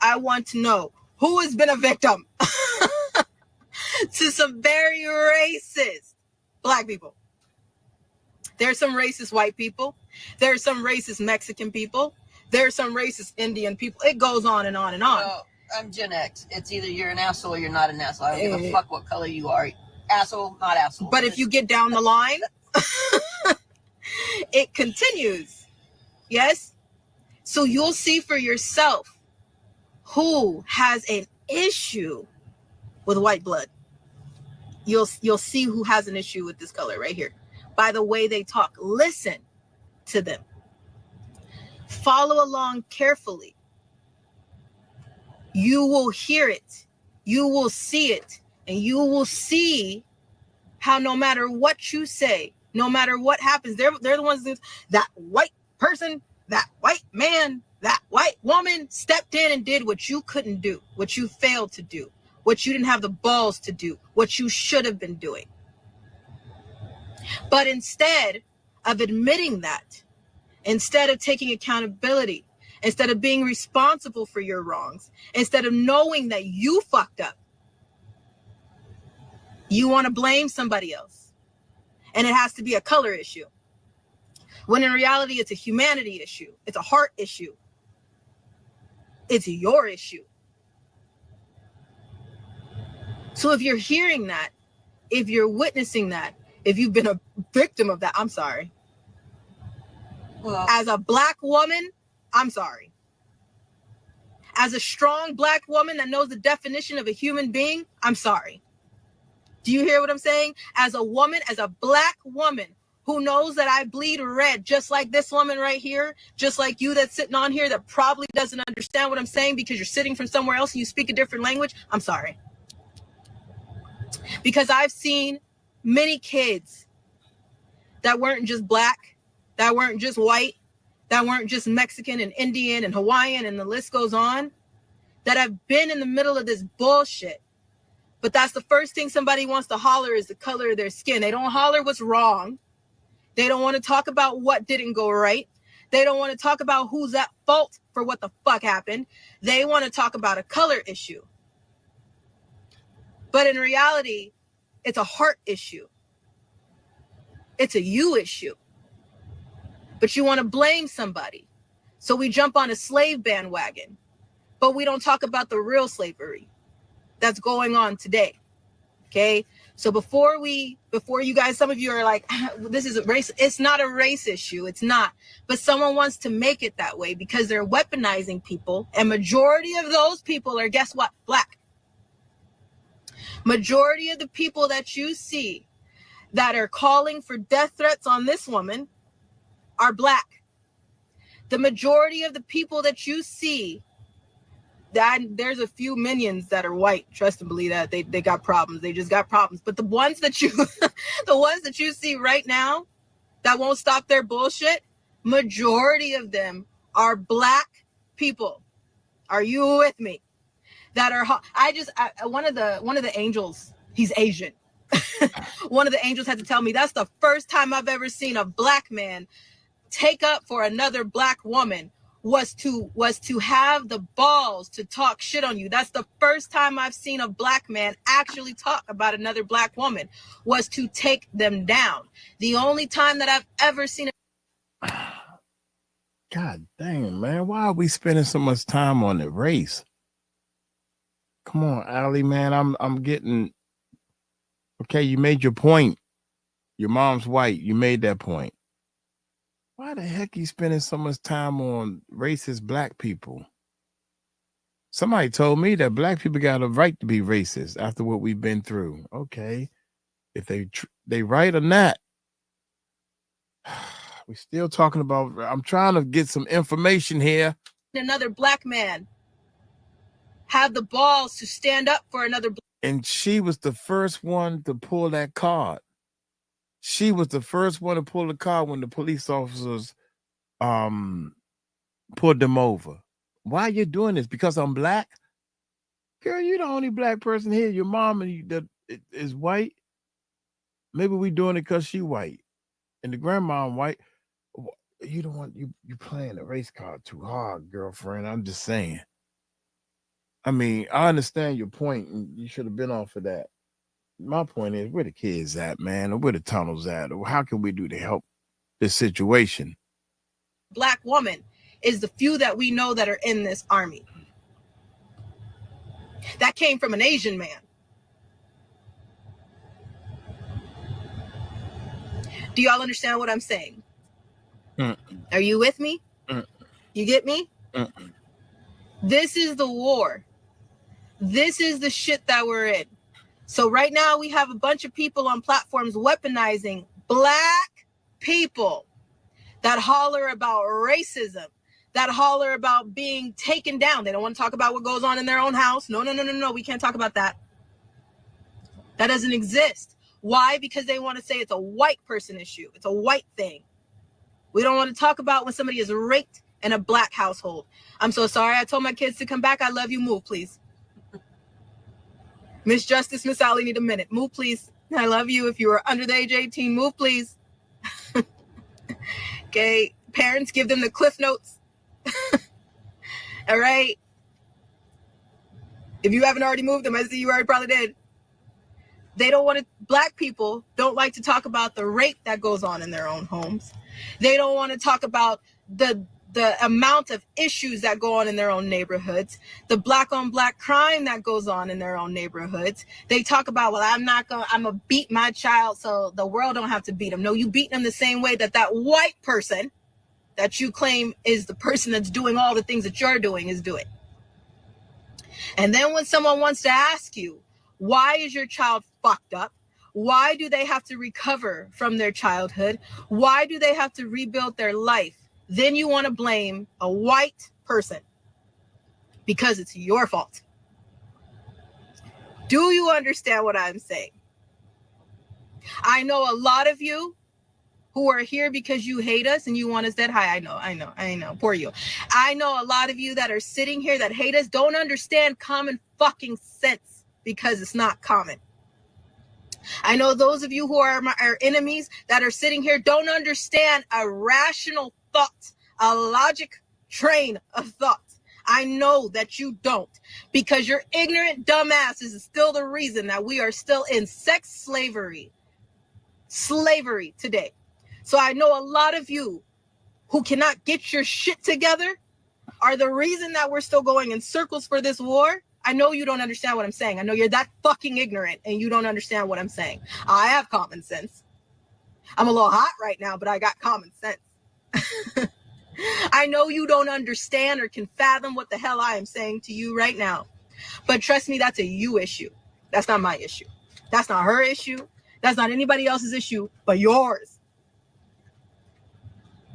I want to know, who has been a victim to some very racist black people? There's some racist white people. There's some racist Mexican people. There's some racist Indian people. It goes on and on and on. Well, I'm Gen X. It's either you're an asshole or you're not an asshole. I don't give a fuck what color you are. Asshole, not asshole. But if you get down the line, it continues. Yes? So you'll see for yourself who has an issue with white blood. You'll see who has an issue with this color right here. By the way they talk. Listen to them. Follow along carefully. You will hear it. You will see it. And you will see how no matter what you say, no matter what happens, they're the ones that white person, that white man, that white woman stepped in and did what you couldn't do, what you failed to do, what you didn't have the balls to do, what you should have been doing. But instead of admitting that, instead of taking accountability, instead of being responsible for your wrongs, instead of knowing that you fucked up, you want to blame somebody else. And it has to be a color issue. When in reality, it's a humanity issue. It's a heart issue. It's your issue. So if you're hearing that, if you're witnessing that, if you've been a victim of that, I'm sorry. Well, as a black woman, I'm sorry. As a strong black woman that knows the definition of a human being, I'm sorry. Do you hear what I'm saying? As a woman, as a black woman who knows that I bleed red, just like this woman right here, just like you that's sitting on here that probably doesn't understand what I'm saying because you're sitting from somewhere else and you speak a different language, I'm sorry. Because I've seen many kids that weren't just black, that weren't just white, that weren't just Mexican and Indian and Hawaiian, and the list goes on, that have been in the middle of this bullshit. But that's the first thing somebody wants to holler is the color of their skin. They don't holler what's wrong. They don't want to talk about what didn't go right. They don't want to talk about who's at fault for what the fuck happened. They want to talk about a color issue. But in reality, it's a heart issue. It's a you issue. But you want to blame somebody. So we jump on a slave bandwagon. But we don't talk about the real slavery that's going on today. Okay? So before you guys, some of you are like, this is a race. It's not a race issue. It's not. But someone wants to make it that way because they're weaponizing people. And majority of those people are, guess what? Black. Majority of the people that you see that are calling for death threats on this woman are black. The majority of the people that you see there's a few minions that are white. Trust and believe that they got problems. They just got problems. But the ones that you, the ones that you see right now that won't stop their bullshit, majority of them are black people. Are you with me? That are, one of the angels, he's Asian. One of the angels had to tell me that's the first time I've ever seen a black man take up for another black woman was to have the balls to talk shit on you. That's the first time I've seen a black man actually talk about another black woman, was to take them down. The only time that I've ever seen God damn, man, why are we spending so much time on the race? Come on, Ali, man. I'm getting okay. You made your point. Your mom's white. You made that point. Why the heck are you spending so much time on racist black people? Somebody told me that black people got a right to be racist after what we've been through. Okay, if they right or not, we're still talking about. I'm trying to get some information here. Another black man have the balls to stand up for another. And she was the first one to pull that card. She was the first one to pull the card when the police officers pulled them over. Why are you doing this? Because I'm black? Girl, you're the only black person here. Your mom is white. Maybe we doing it because she white. And the grandma white. You don't want you playing the race card too hard, girlfriend. I'm just saying. I mean, I understand your point, and you should have been off of that. My point is, where the kids at, man, or where the tunnels at, or how can we do to help this situation? Black woman is the few that we know that are in this army. That came from an Asian man. Do y'all understand what I'm saying? Are you with me? You get me? This is the war. This is the shit that we're in. So right now we have a bunch of people on platforms weaponizing black people that holler about racism, that holler about being taken down. They don't want to talk about what goes on in their own house. No. We can't talk about that. That doesn't exist. Why? Because they want to say it's a white person issue. It's a white thing. We don't want to talk about when somebody is raped in a black household. I'm so sorry. I told my kids to come back. I love you. Move, please. Miss Justice, Miss Allie, need a minute. Move, please. I love you. If you are under the age of 18, move, please. Okay. Parents, give them the Cliff Notes. All right. If you haven't already moved them, I see you already probably did. They don't want to, black people don't like to talk about the rape that goes on in their own homes. They don't want to talk about the amount of issues that go on in their own neighborhoods, the black on black crime that goes on in their own neighborhoods. They talk about, well, I'm gonna beat my child so the world don't have to beat him. No, you beat them the same way that white person that you claim is the person that's doing all the things that you're doing is doing. And then when someone wants to ask you, why is your child fucked up? Why do they have to recover from their childhood? Why do they have to rebuild their life? Then you want to blame a white person because it's your fault. Do you understand what I'm saying? I know a lot of you who are here because you hate us and you want us dead. Hi, I know. Poor you. I know a lot of you that are sitting here that hate us don't understand common fucking sense because it's not common. I know those of you who are our enemies that are sitting here don't understand a rational thought, a logic train of thought. I know that you don't, because your ignorant dumbasses is still the reason that we are still in sex slavery today. So I know a lot of you who cannot get your shit together are the reason that we're still going in circles for this war. I know you don't understand what I'm saying. I know you're that fucking ignorant and you don't understand what I'm saying. I have common sense. I'm a little hot right now, but I got common sense. I know you don't understand or can fathom what the hell I am saying to you right now. But trust me, that's a you issue. That's not my issue. That's not her issue. That's not anybody else's issue, but yours.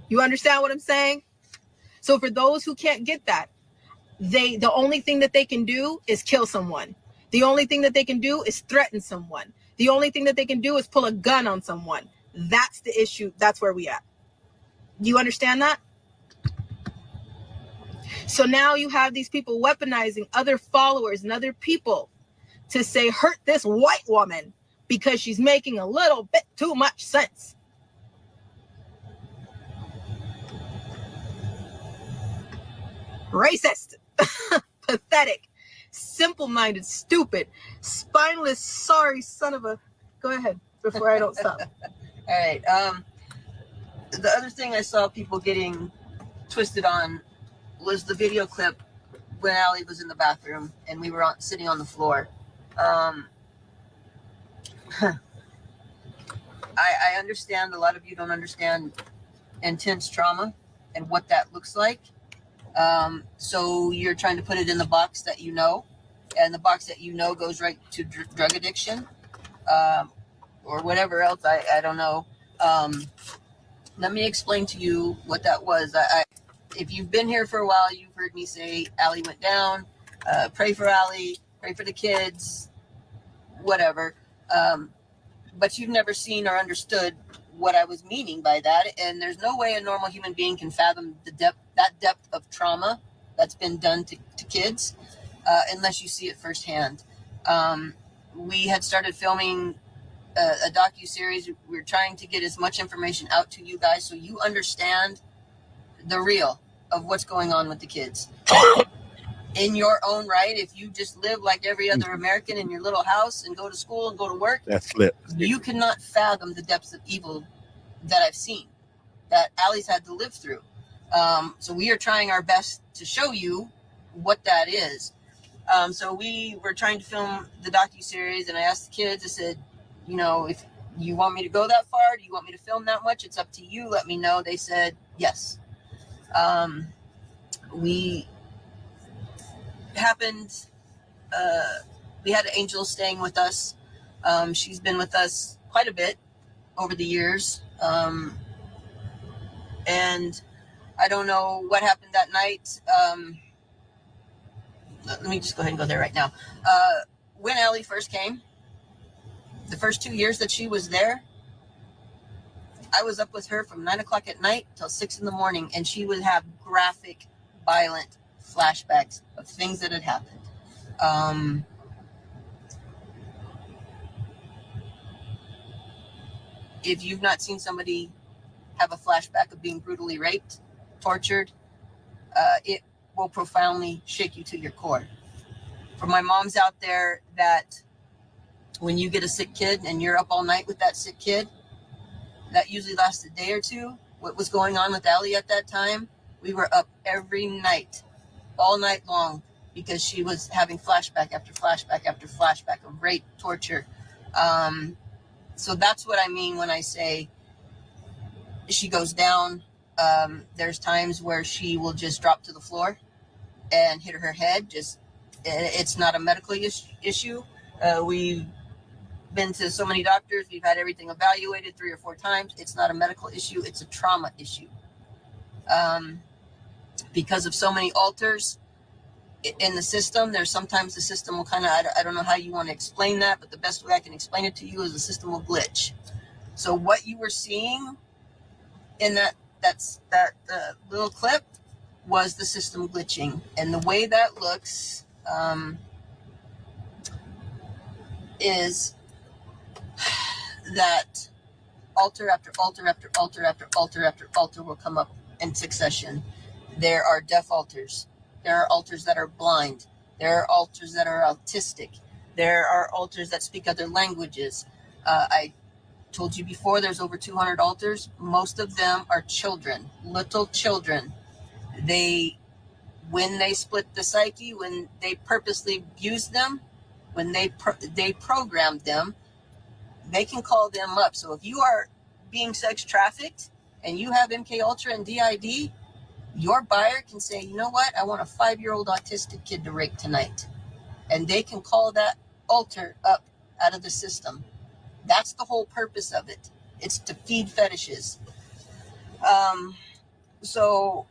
You understand what I'm saying? So for those who can't get that, the only thing that they can do is kill someone. The only thing that they can do is threaten someone. The only thing that they can do is pull a gun on someone. That's the issue. That's where we at. Do you understand that? So now you have these people weaponizing other followers and other people to say, hurt this white woman because she's making a little bit too much sense. Racist, pathetic, simple-minded, stupid, spineless, sorry son of a... Go ahead before I don't stop. All right. The other thing I saw people getting twisted on was the video clip when Allie was in the bathroom and we were sitting on the floor. I understand a lot of you don't understand intense trauma and what that looks like. So you're trying to put it in the box that you know, and the box that you know goes right to drug addiction, or whatever else. I don't know. Let me explain to you what that was. If you've been here for a while, you've heard me say Allie went down. Pray for Allie. Pray for the kids. Whatever. But you've never seen or understood what I was meaning by that. And there's no way a normal human being can fathom that depth of trauma that's been done to kids, unless you see it firsthand. We had started filming a docu-series. We're trying to get as much information out to you guys so you understand the real of what's going on with the kids. In your own right, if you just live like every other American in your little house and go to school and go to work, you cannot fathom the depths of evil that I've seen, that Allie's had to live through. So we are trying our best to show you what that is. So we were trying to film the docu-series, and I asked the kids, I said, if you want me to go that far, do you want me to film that much? It's up to you. Let me know. They said yes. We had an angel staying with us. She's been with us quite a bit over the years. And I don't know what happened that night. Let me just go ahead and go there right now. When Allie first came, the first 2 years that she was there, I was up with her from 9 o'clock at night till 6 in the morning, and she would have graphic, violent flashbacks of things that had happened. If you've not seen somebody have a flashback of being brutally raped, tortured, it will profoundly shake you to your core. For my moms out there, that when you get a sick kid and you're up all night with that sick kid, that usually lasts a day or two. What was going on with Allie at that time? We were up every night, all night long, because she was having flashback after flashback after flashback of rape, torture. So that's what I mean when I say she goes down. There's times where she will just drop to the floor and hit her head. It's not a medical issue. We've been to so many doctors. We've had everything evaluated 3 or 4 times. It's not a medical issue. It's a trauma issue. Because of so many alters in the system, there's sometimes the system will kind of, I don't know how you want to explain that, but the best way I can explain it to you is the system will glitch. So what you were seeing in that little clip was the system glitching. And the way that looks is that altar after altar after altar after altar after altar will come up in succession. There are deaf altars. There are altars that are blind. There are altars that are autistic. There are altars that speak other languages. I told you before, there's over 200 altars. Most of them are children, little children. When they split the psyche, when they purposely abuse them, when they programmed them, they can call them up. So if you are being sex trafficked and you have MK Ultra and DID, your buyer can say, you know what? I want a 5-year-old autistic kid to rape tonight. And they can call that altar up out of the system. That's the whole purpose of it. It's to feed fetishes. So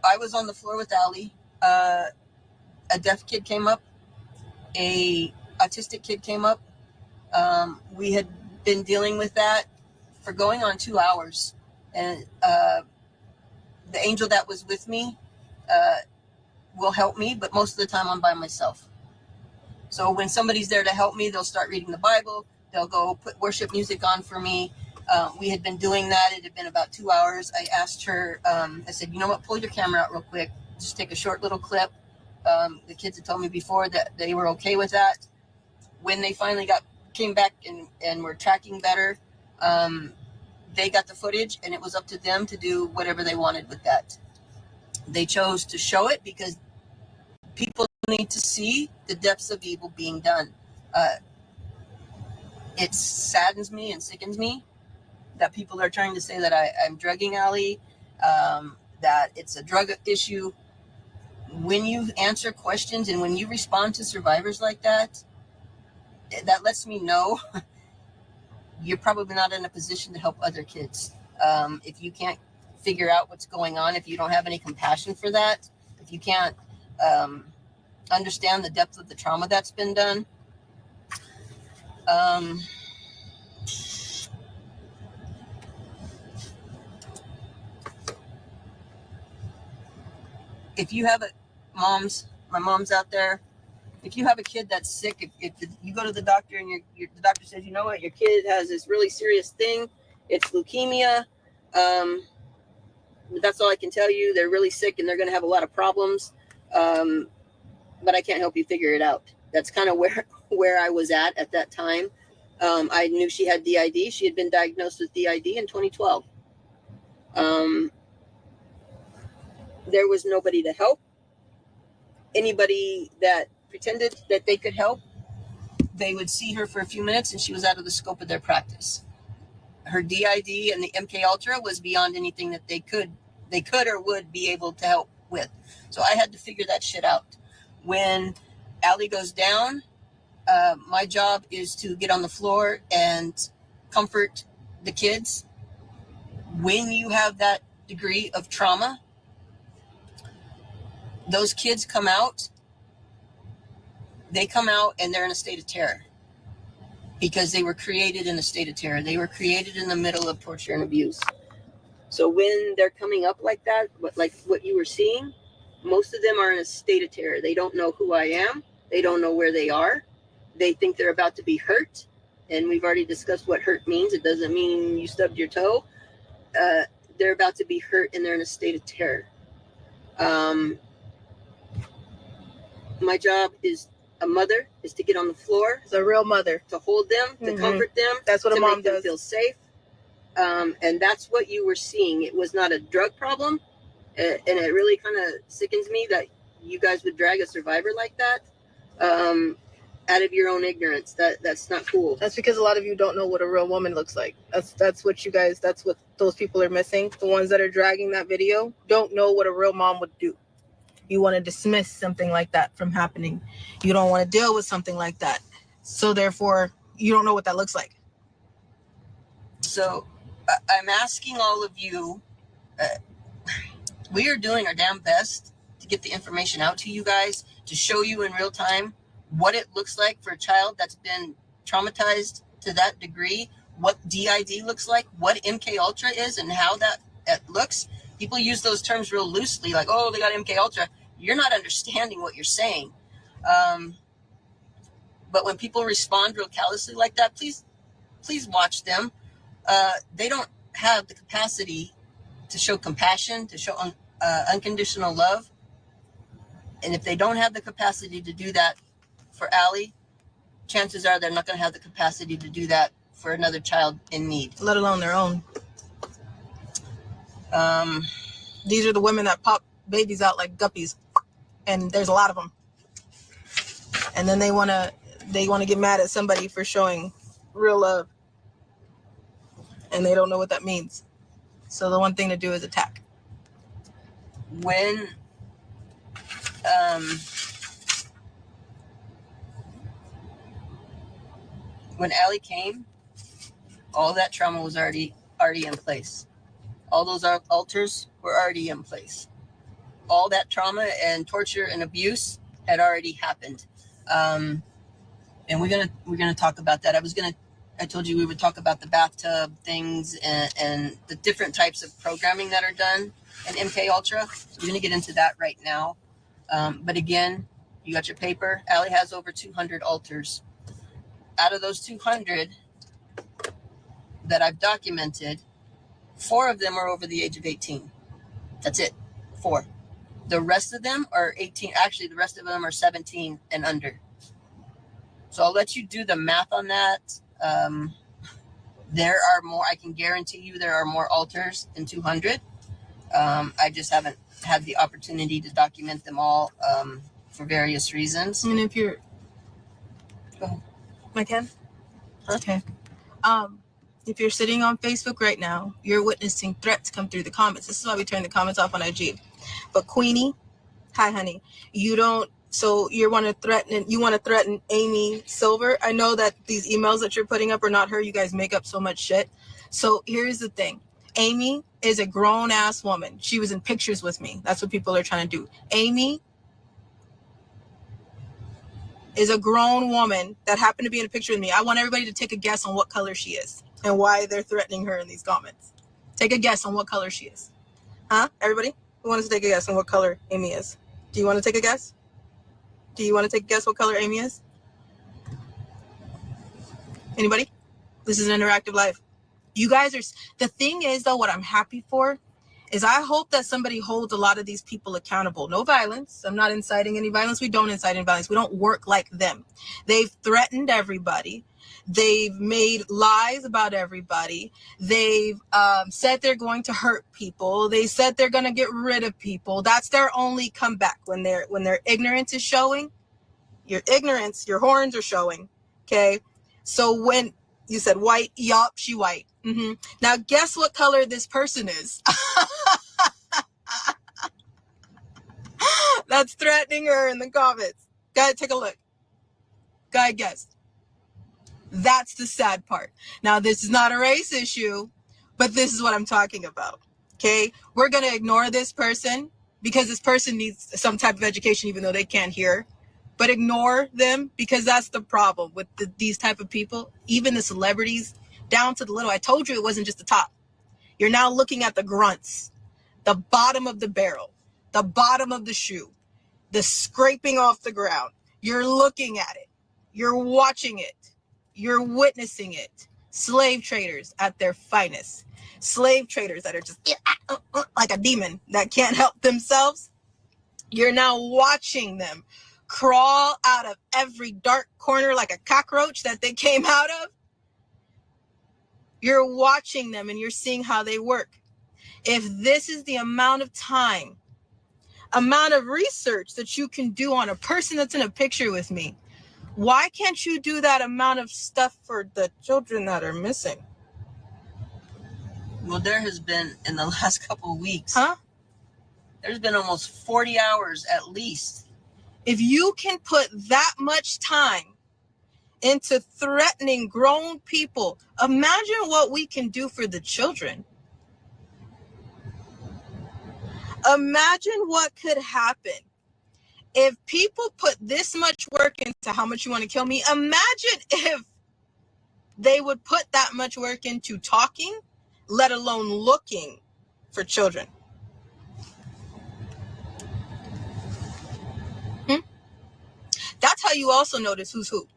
I was on the floor with Allie. a deaf kid came up, a autistic kid came up. We had been dealing with that for going on 2 hours, and the angel that was with me will help me, but most of the time I'm by myself. So when somebody's there to help me, they'll start reading the Bible. They'll go put worship music on for me. We had been doing that. It had been about 2 hours. I asked her, I said, you know what, pull your camera out real quick. Just take a short little clip. The kids had told me before that they were okay with that. When they finally came back and were tracking better, they got the footage, and it was up to them to do whatever they wanted with that. They chose to show it because people need to see the depths of evil being done. It saddens me and sickens me that people are trying to say that I'm drugging 𝗟𝗡𝗡𝗞𝗦, that it's a drug issue. When you answer questions and when you respond to survivors like that, that lets me know you're probably not in a position to help other kids. If you can't figure out what's going on, if you don't have any compassion for that, if you can't understand the depth of the trauma that's been done, if you have my mom's out there, if you have a kid that's sick, if you go to the doctor and the doctor says, you know what, your kid has this really serious thing, it's leukemia, that's all I can tell you. They're really sick and they're going to have a lot of problems, but I can't help you figure it out. That's kind of where I was at that time. I knew she had DID. She had been diagnosed with DID in 2012. There was nobody to help. Anybody that pretended that they could help, they would see her for a few minutes and she was out of the scope of their practice. Her DID and the MKUltra was beyond anything that they could or would be able to help with. So I had to figure that shit out. When 𝗟𝗡𝗡𝗞𝗦 goes down, my job is to get on the floor and comfort the kids. When you have that degree of trauma, those kids come out. They come out and they're in a state of terror because they were created in a state of terror. They were created in the middle of torture and abuse. So when they're coming up like that, like what you were seeing, most of them are in a state of terror. They don't know who I am. They don't know where they are. They think they're about to be hurt. And we've already discussed what hurt means. It doesn't mean you stubbed your toe. They're about to be hurt and they're in a state of terror. My job is a mother is to get on the floor. It's a real mother. To hold them, to comfort them. That's what a mom does. To make them feel safe. And that's what you were seeing. It was not a drug problem. And it really kind of sickens me that you guys would drag a survivor like that out of your own ignorance. That's not cool. That's because a lot of you don't know what a real woman looks like. That's what those people are missing. The ones that are dragging that video don't know what a real mom would do. You want to dismiss something like that from happening. You don't want to deal with something like that. So therefore, you don't know what that looks like. So I'm asking all of you, we are doing our damn best to get the information out to you guys, to show you in real time what it looks like for a child that's been traumatized to that degree, what DID looks like, what MKUltra is, and how that looks. People use those terms real loosely, like, oh, they got MKUltra. You're not understanding what you're saying. But when people respond real callously like that, please watch them. They don't have the capacity to show compassion, to show unconditional love. And if they don't have the capacity to do that for 𝗟𝗡𝗡𝗞𝗦, chances are they're not going to have the capacity to do that for another child in need. Let alone their own. These are the women that pop babies out like guppies, and there's a lot of them. And then they want to get mad at somebody for showing real love, and they don't know what that means. So the one thing to do is attack. When 𝗟𝗡𝗡𝗞𝗦 came, all that trauma was already in place. All those altars were already in place. all that trauma and torture and abuse had already happened. And we're gonna talk about that. I told you we would talk about the bathtub things and the different types of programming that are done in MKUltra. So we're gonna get into that right now. But again, you got your paper. Allie has over 200 altars. Out of those 200 that I've documented, 4 of them are over the age of 18. That's it, 4. The rest of them are 18. Actually, the rest of them are 17 and under. So I'll let you do the math on that. There are more. I can guarantee you there are more altars than 200. I just haven't had the opportunity to document them all for various reasons. And if you're... Go ahead. I can? Okay. If you're sitting on Facebook right now, you're witnessing threats come through the comments. This is why we turn the comments off on IG. But Queenie, hi honey, you want to threaten Amy Silver. I know that these emails that you're putting up are not her. You guys make up so much shit. So here's the thing. Amy is a grown ass woman. She was in pictures with me. That's what people are trying to do. Amy is a grown woman that happened to be in a picture with me. I want everybody to take a guess on what color she is and why they're threatening her in these comments. Take a guess on what color she is. Huh? Everybody? Who wants to take a guess on what color Amy is? Do you want to take a guess? Do you want to take a guess what color Amy is? Anybody? This is an interactive live. You guys are... The thing is, though, what I'm happy for is I hope that somebody holds a lot of these people accountable. No violence. I'm not inciting any violence. We don't incite any violence. We don't work like them. They've threatened everybody. They've made lies about everybody. They've said they're going to hurt people. They said they're going to get rid of people. That's their only comeback when their ignorance is showing. Your ignorance, your horns are showing. Okay. So when you said white, yup, she white. Mm-hmm. Now guess what color this person is. That's threatening her in the comments. Go ahead, take a look. Go ahead, guess. That's the sad part. Now, this is not a race issue, but this is what I'm talking about. Okay? We're going to ignore this person because this person needs some type of education, even though they can't hear. But ignore them because that's the problem with these type of people, even the celebrities, down to the little. I told you it wasn't just the top. You're now looking at the grunts, the bottom of the barrel, the bottom of the shoe, the scraping off the ground. You're looking at it. You're watching it. You're witnessing it. Slave traders at their finest. Slave traders that are just like a demon that can't help themselves. You're now watching them crawl out of every dark corner like a cockroach that they came out of. You're watching them and you're seeing how they work. If this is the amount of time, amount of research that you can do on a person that's in a picture with me, why can't you do that amount of stuff for the children that are missing? Well, there has been, in the last couple of weeks, there's been almost 40 hours at least. If you can put that much time into threatening grown people, imagine what we can do for the children. Imagine what could happen if people put this much work into how much you want to kill me. Imagine if they would put that much work into talking, let alone looking for children. That's how you also notice who's who.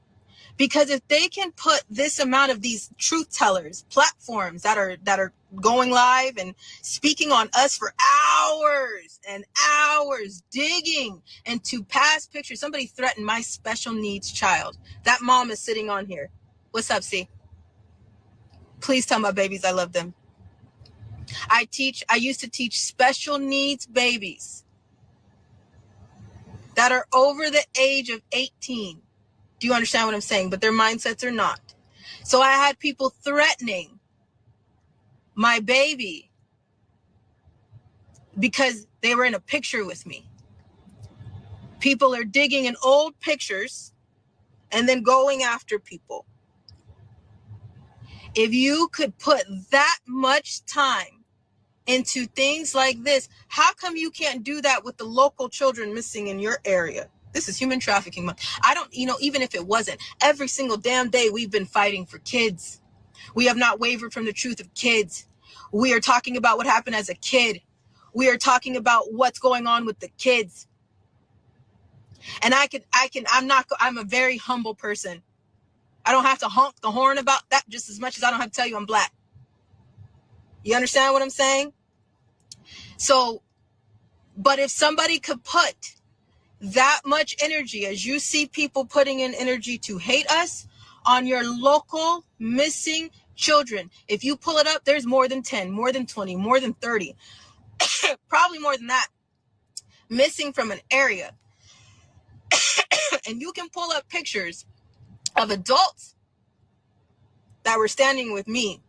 Because if they can put this amount of these truth tellers, platforms that are going live and speaking on us for hours and hours, digging into past pictures. Somebody threatened my special needs child. That mom is sitting on here. What's up, C? Please tell my babies I love them. I used to teach special needs babies that are over the age of 18. Do you understand what I'm saying? But their mindsets are not. So I had people threatening my baby because they were in a picture with me. People are digging in old pictures and then going after people. If you could put that much time into things like this, how come you can't do that with the local children missing in your area? This is Human Trafficking Month. I don't, even if it wasn't, every single damn day we've been fighting for kids. We have not wavered from the truth of kids. We are talking about what happened as a kid. We are talking about what's going on with the kids. And I'm a very humble person. I don't have to honk the horn about that just as much as I don't have to tell you I'm black. You understand what I'm saying? So, but if somebody could put that much energy, as you see people putting in energy to hate us, on your local missing children, if you pull it up, there's more than 10, more than 20, more than 30, probably more than that, missing from an area. And you can pull up pictures of adults that were standing with me.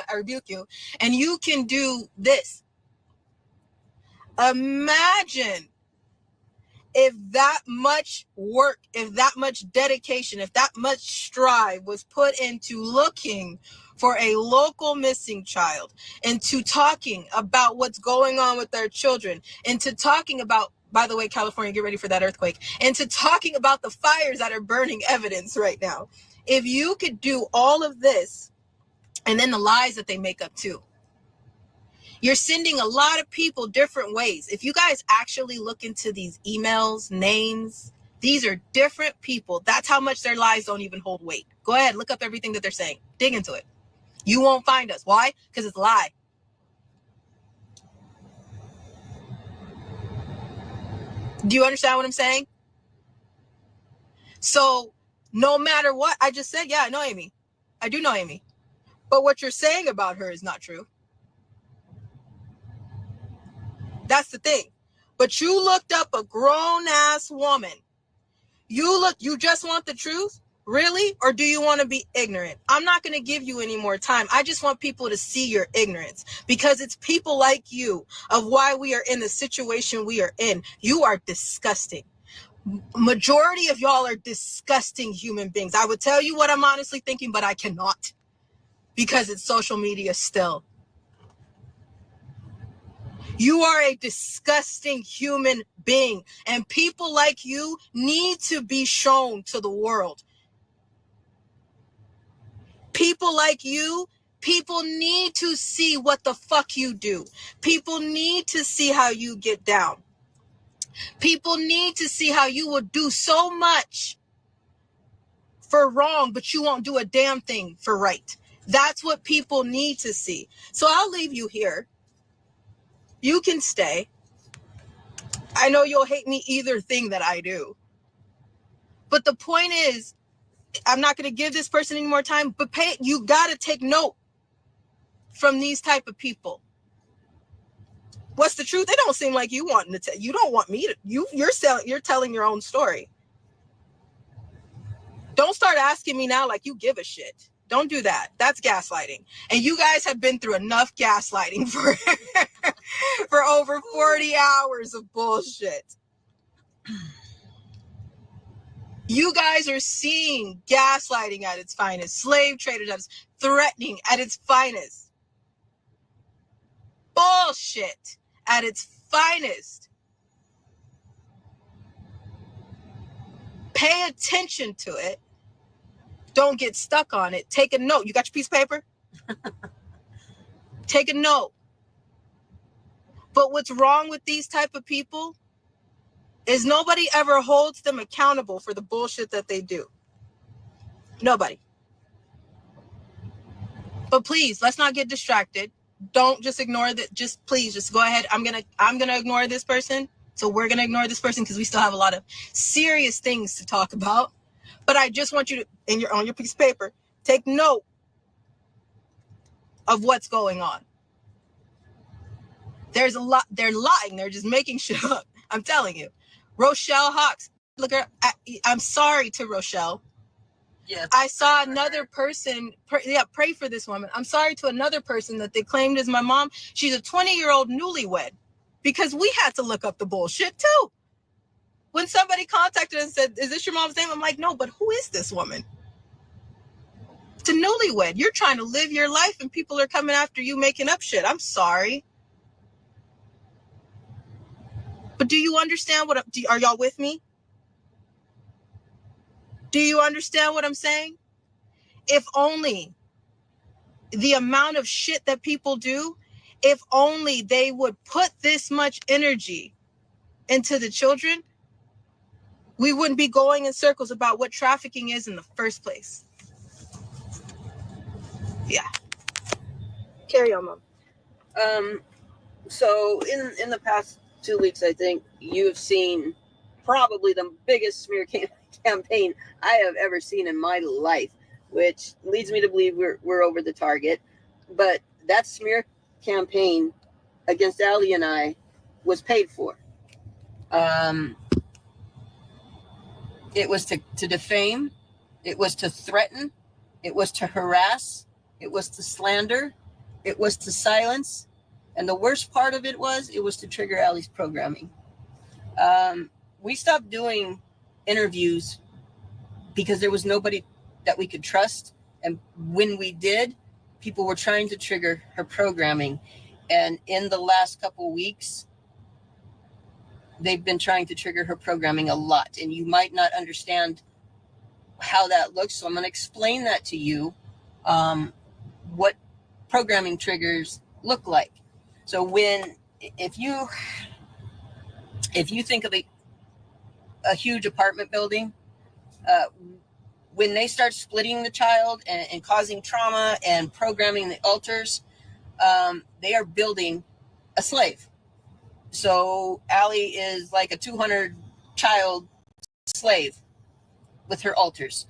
I rebuke you. And you can do this. Imagine if that much work, if that much dedication, if that much strive was put into looking for a local missing child, into talking about what's going on with our children, into talking about, by the way, California, get ready for that earthquake, into talking about the fires that are burning evidence right now. If you could do all of this, and then the lies that they make up too. You're sending a lot of people different ways. If you guys actually look into these emails, names, these are different people. That's how much their lies don't even hold weight. Go ahead, look up everything that they're saying. Dig into it. You won't find us. Why? Because it's a lie. Do you understand what I'm saying? So no matter what, I just said, yeah, I know Amy. I do know Amy. But what you're saying about her is not true. That's the thing. But you looked up a grown-ass woman. You just want the truth? Really? Or do you want to be ignorant? I'm not going to give you any more time. I just want people to see your ignorance, because it's people like you of why we are in the situation we are in. You are disgusting. Majority of y'all are disgusting human beings. I would tell you what I'm honestly thinking, but I cannot, because it's social media still. You are a disgusting human being, and people like you need to be shown to the world. People like you, people need to see what the fuck you do. People need to see how you get down. People need to see how you will do so much for wrong, but you won't do a damn thing for right. That's what people need to see. So I'll leave you here. You can stay. I know you'll hate me either thing that I do. But the point is, I'm not going to give this person any more time, but you got to take note from these type of people. What's the truth? It don't seem like you wanting to tell. You don't want me to. You're telling your own story. Don't start asking me now like you give a shit. Don't do that. That's gaslighting. And you guys have been through enough gaslighting for over 40 hours of bullshit. You guys are seeing gaslighting at its finest, slave traders at its threatening at its finest, bullshit at its finest. Pay attention to it. Don't get stuck on it. Take a note. You got your piece of paper? Take a note. But what's wrong with these type of people is nobody ever holds them accountable for the bullshit that they do. Nobody. But please, let's not get distracted. Don't just ignore that. Please go ahead. I'm gonna ignore this person. So we're gonna ignore this person because we still have a lot of serious things to talk about. But I just want you to, on your piece of paper, take note of what's going on. There's a lot. They're lying. They're just making shit up. I'm telling you. Rochelle Hawks. Look at her. I'm sorry to Rochelle. Yeah. I saw another person. Pray for this woman. I'm sorry to another person that they claimed as my mom. She's a 20-year-old newlywed, because we had to look up the bullshit too. When somebody contacted us and said, "Is this your mom's name?" I'm like, "No, but who is this woman?" to newlywed. You're trying to live your life and people are coming after you making up shit. I'm sorry. But do you understand are y'all with me? Do you understand what I'm saying? If only the amount of shit that people do, if only they would put this much energy into the children, we wouldn't be going in circles about what trafficking is in the first place. Yeah. Carry on, Mom. So in the past 2 weeks, I think you've seen probably the biggest smear campaign I have ever seen in my life, which leads me to believe we're over the target. But that smear campaign against Ali and I was paid for. It was to defame, it was to threaten, it was to harass, it was to slander, it was to silence, and the worst part of it was to trigger Ali's programming. We stopped doing interviews because there was nobody that we could trust, and when we did, people were trying to trigger her programming. And in the last couple weeks, they've been trying to trigger her programming a lot, and you might not understand how that looks, so I'm going to explain that to you, what programming triggers look like. So if you think of a huge apartment building, when they start splitting the child and causing trauma and programming the alters, they are building a slave. So Ali is like a 200 child slave with her alters.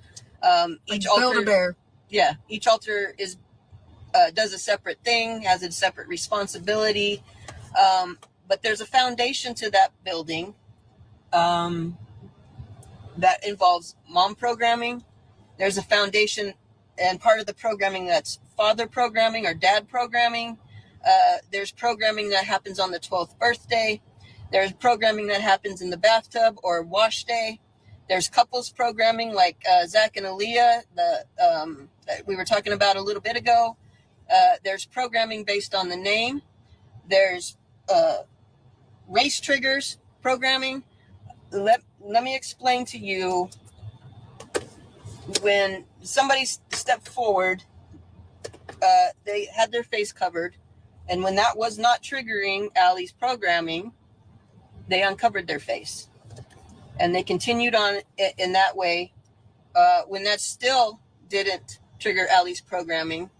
Each altar, Build-A-Bear. Yeah, each altar does a separate thing, has a separate responsibility. But there's a foundation to that building that involves mom programming. There's a foundation and part of the programming that's father programming or dad programming. There's programming that happens on the 12th birthday. There's programming that happens in the bathtub or wash day. There's couples programming like Zach and Aaliyah that we were talking about a little bit ago. There's programming based on the name. There's race triggers programming. Let me explain to you. When somebody stepped forward, they had their face covered. And when that was not triggering Ali's programming, they uncovered their face. And they continued on in that way. When that still didn't trigger Ali's programming,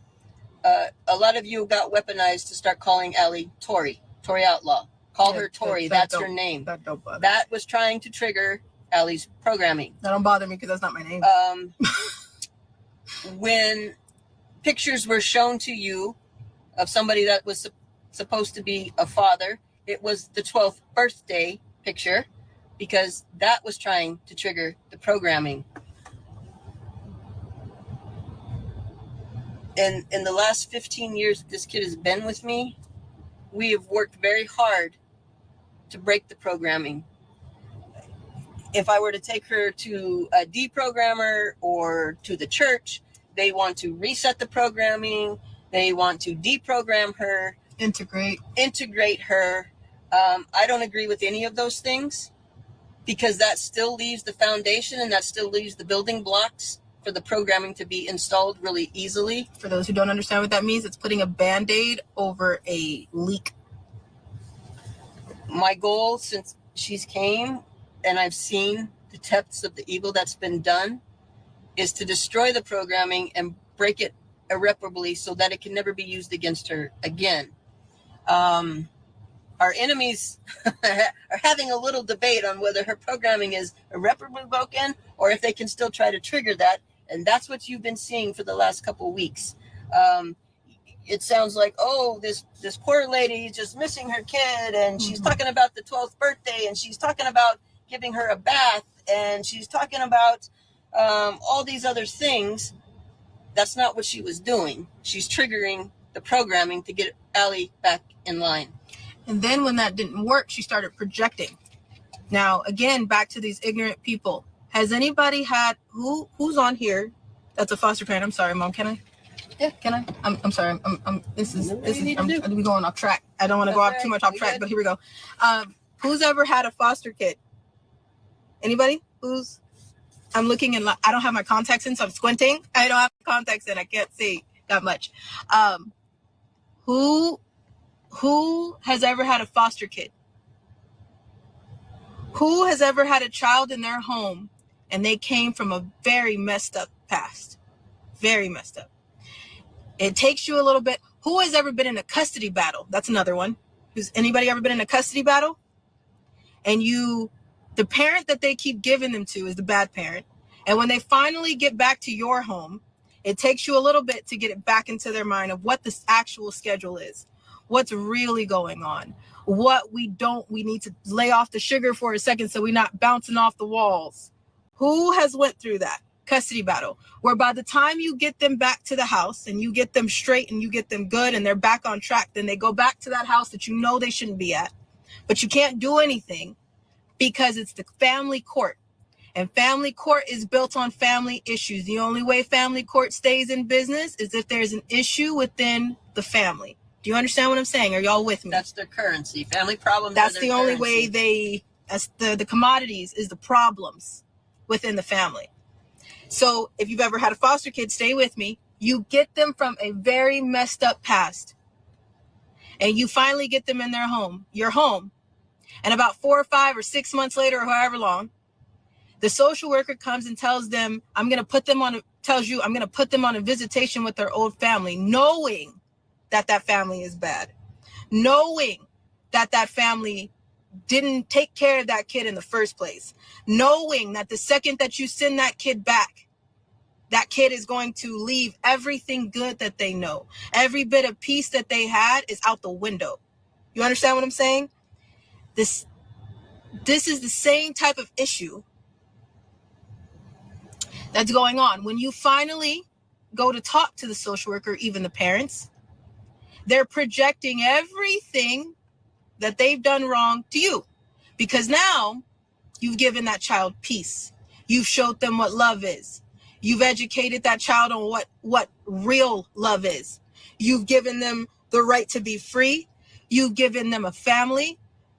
a lot of you got weaponized to start calling Ali Tori Outlaw. Call her Tori. That's her name. That don't bother me. That was trying to trigger Ali's programming. That don't bother me because that's not my name. When pictures were shown to you of somebody that was supposed to be a father, it was the 12th birthday picture because that was trying to trigger the programming. And in the last 15 years this kid has been with me, we have worked very hard to break the programming. If I were to take her to a deprogrammer or to the church, they want to reset the programming. They want to deprogram her. Integrate her. I don't agree with any of those things because that still leaves the foundation and that still leaves the building blocks for the programming to be installed really easily. For those who don't understand what that means, it's putting a Band-Aid over a leak. My goal since she's came and I've seen the depths of the evil that's been done is to destroy the programming and break it irreparably so that it can never be used against her again. Our enemies are having a little debate on whether her programming is irreparably broken or if they can still try to trigger that. And that's what you've been seeing for the last couple of weeks. It sounds like, oh, this poor lady is just missing her kid and she's talking about the 12th birthday and she's talking about giving her a bath and she's talking about all these other things. That's not what she was doing. She's triggering the programming to get Ali back in line. And then when that didn't work, she started projecting. Now, again, back to these ignorant people. Has anybody had, who's on here that's a foster parent. I'm sorry, Mom. Can I? Yeah, can I? I'm sorry. We going off track. I don't want to go off too much off track, but here we go. Who's ever had a foster kid? Anybody? I'm looking and I don't have my contacts in, so I'm squinting. I don't have contacts in. I can't see that much. Who has ever had a foster kid? Who has ever had a child in their home and they came from a very messed up past? Very messed up. It takes you a little bit. Who has ever been in a custody battle? That's another one. Anybody ever been in a custody battle? And the parent that they keep giving them to is the bad parent. And when they finally get back to your home, it takes you a little bit to get it back into their mind of what this actual schedule is, what's really going on, what we need to lay off the sugar for a second so we're not bouncing off the walls. Who has went through that custody battle where by the time you get them back to the house and you get them straight and you get them good and they're back on track, then they go back to that house that you know they shouldn't be at, but you can't do anything because it's the family court. And family court is built on family issues. The only way family court stays in business is if there's an issue within the family. Do you understand what I'm saying? Are y'all with me? That's their currency. Family problems. That's the only way that's the commodities is the problems within the family. So if you've ever had a foster kid, stay with me. You get them from a very messed up past. And you finally get them in your home. And about 4 or 5 or 6 months later, or however long, the social worker comes and tells them, I'm going to put them on a visitation with their old family, knowing that family is bad, knowing that family didn't take care of that kid in the first place, knowing that the second that you send that kid back, that kid is going to leave everything good that they know. Every bit of peace that they had is out the window. You understand what I'm saying? This is the same type of issue that's going on. When you finally go to talk to the social worker, even the parents, they're projecting everything that they've done wrong to you, because now you've given that child peace. You've showed them what love is. You've educated that child on what real love is. You've given them the right to be free. You've given them a family.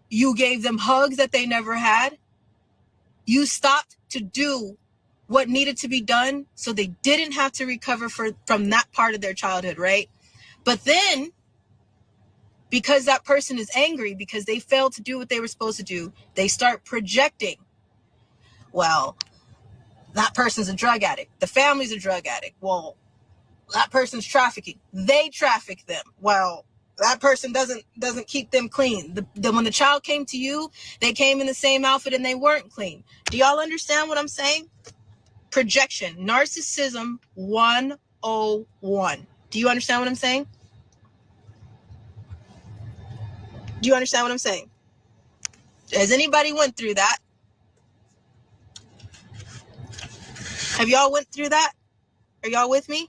You gave them hugs that they never had. You stopped to do what needed to be done so they didn't have to recover from that part of their childhood, right? But then, because that person is angry because they failed to do what they were supposed to do, they start projecting, well, that person's a drug addict. The family's a drug addict. Well, that person's trafficking. They traffic them. Well, that person doesn't keep them clean. When the child came to you, they came in the same outfit and they weren't clean. Do y'all understand what I'm saying? Projection, narcissism 101. Do you understand what I'm saying? Do you understand what I'm saying? Has anybody went through that? Have y'all went through that? Are y'all with me?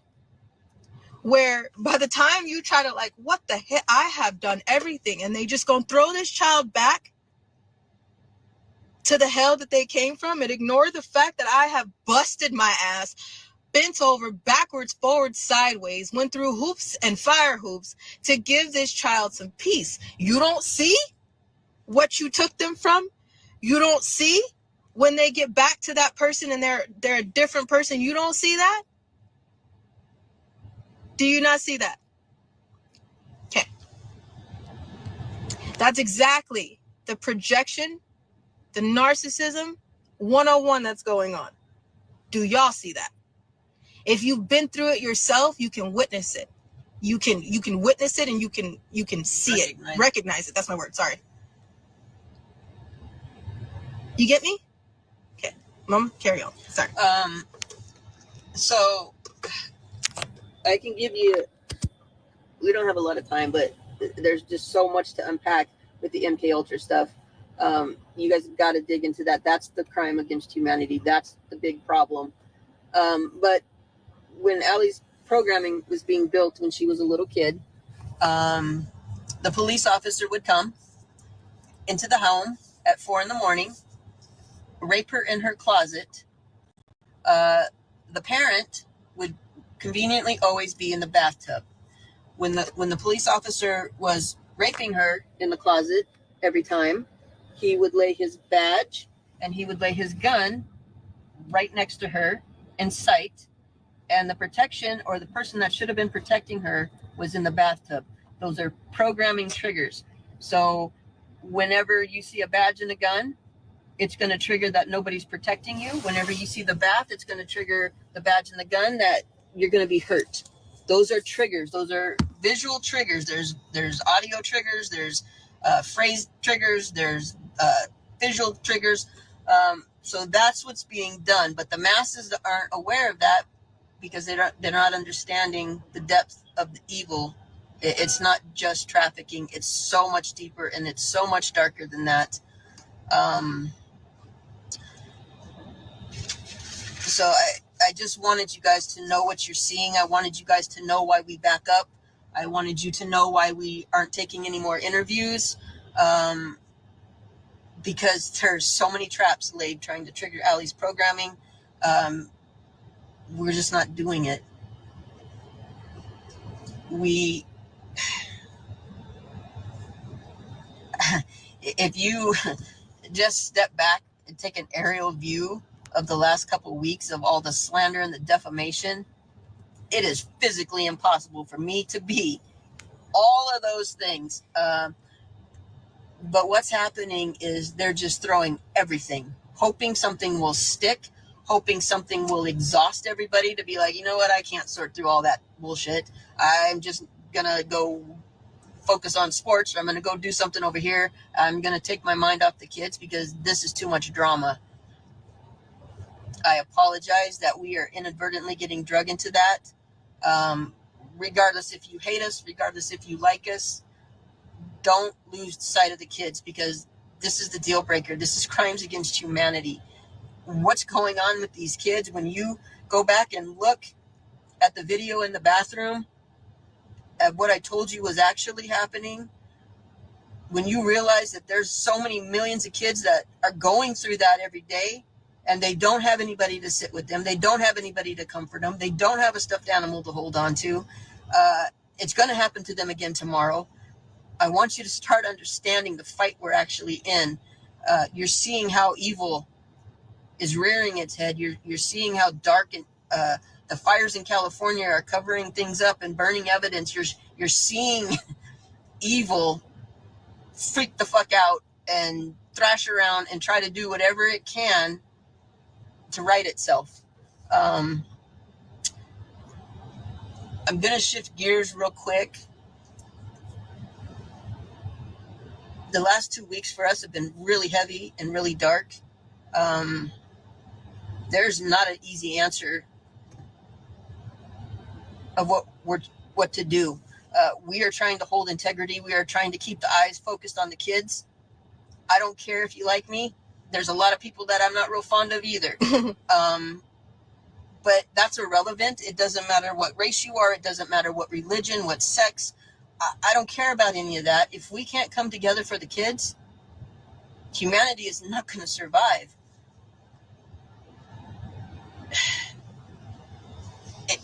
Where by the time you try to what the heck, I have done everything, and they just gonna throw this child back to the hell that they came from and ignore the fact that I have busted my ass, bent over, backwards, forwards, sideways, went through hoops and fire hoops to give this child some peace. You don't see what you took them from? You don't see when they get back to that person and they're a different person? You don't see that? Do you not see that? Okay. That's exactly the projection, the narcissism 101 that's going on. Do y'all see that? If you've been through it yourself, you can witness it. You can witness it and you can see recognize it. That's my word. Sorry. You get me? Okay. Mom, carry on. Sorry. So I can give you, we don't have a lot of time, but there's just so much to unpack with the MKUltra stuff. You guys got to dig into that. That's the crime against humanity. That's the big problem. But when Allie's programming was being built when she was a little kid, the police officer would come into the home at 4 a.m, rape her in her closet. The parent would conveniently always be in the bathtub. When the police officer was raping her in the closet every time, he would lay his badge and he would lay his gun right next to her in sight, and the protection, or the person that should have been protecting her, was in the bathtub. Those are programming triggers. So whenever you see a badge and a gun, it's going to trigger that nobody's protecting you. Whenever you see the bath, it's going to trigger the badge and the gun that you're going to be hurt. Those are triggers. Those are visual triggers. There's audio triggers. There's phrase triggers. There's visual triggers. So that's what's being done. But the masses aren't aware of that because they're not understanding the depth of the evil. It's not just trafficking. It's so much deeper and it's so much darker than that. So I just wanted you guys to know what you're seeing. I wanted you guys to know why we back up. I wanted you to know why we aren't taking any more interviews. Because there's so many traps laid trying to trigger Allie's programming. We're just not doing it. If you just step back and take an aerial view of the last couple of weeks of all the slander and the defamation, it is physically impossible for me to be all of those things. But what's happening is they're just throwing everything, hoping something will stick, hoping something will exhaust everybody to be like, you know what, I can't sort through all that bullshit. I'm just going to go focus on sports, or I'm going to go do something over here. I'm going to take my mind off the kids because this is too much drama. I apologize that we are inadvertently getting drug into that. Regardless if you hate us, regardless if you like us, don't lose sight of the kids, because this is the deal breaker. This is crimes against humanity. What's going on with these kids? When you go back and look at the video in the bathroom, at what I told you was actually happening, when you realize that there's so many millions of kids that are going through that every day, and they don't have anybody to sit with them, they don't have anybody to comfort them, they don't have a stuffed animal to hold on to, it's going to happen to them again tomorrow. I want you to start understanding the fight we're actually in. You're seeing how evil is rearing its head. You're seeing how dark and the fires in California are covering things up and burning evidence. You're seeing evil freak the fuck out and thrash around and try to do whatever it can to right itself. I'm going to shift gears real quick. The last 2 weeks for us have been really heavy and really dark. There's not an easy answer of what to do. We are trying to hold integrity. We are trying to keep the eyes focused on the kids. I don't care if you like me. There's a lot of people that I'm not real fond of either. But that's irrelevant. It doesn't matter what race you are. It doesn't matter what religion, what sex. I don't care about any of that. If we can't come together for the kids, humanity is not going to survive.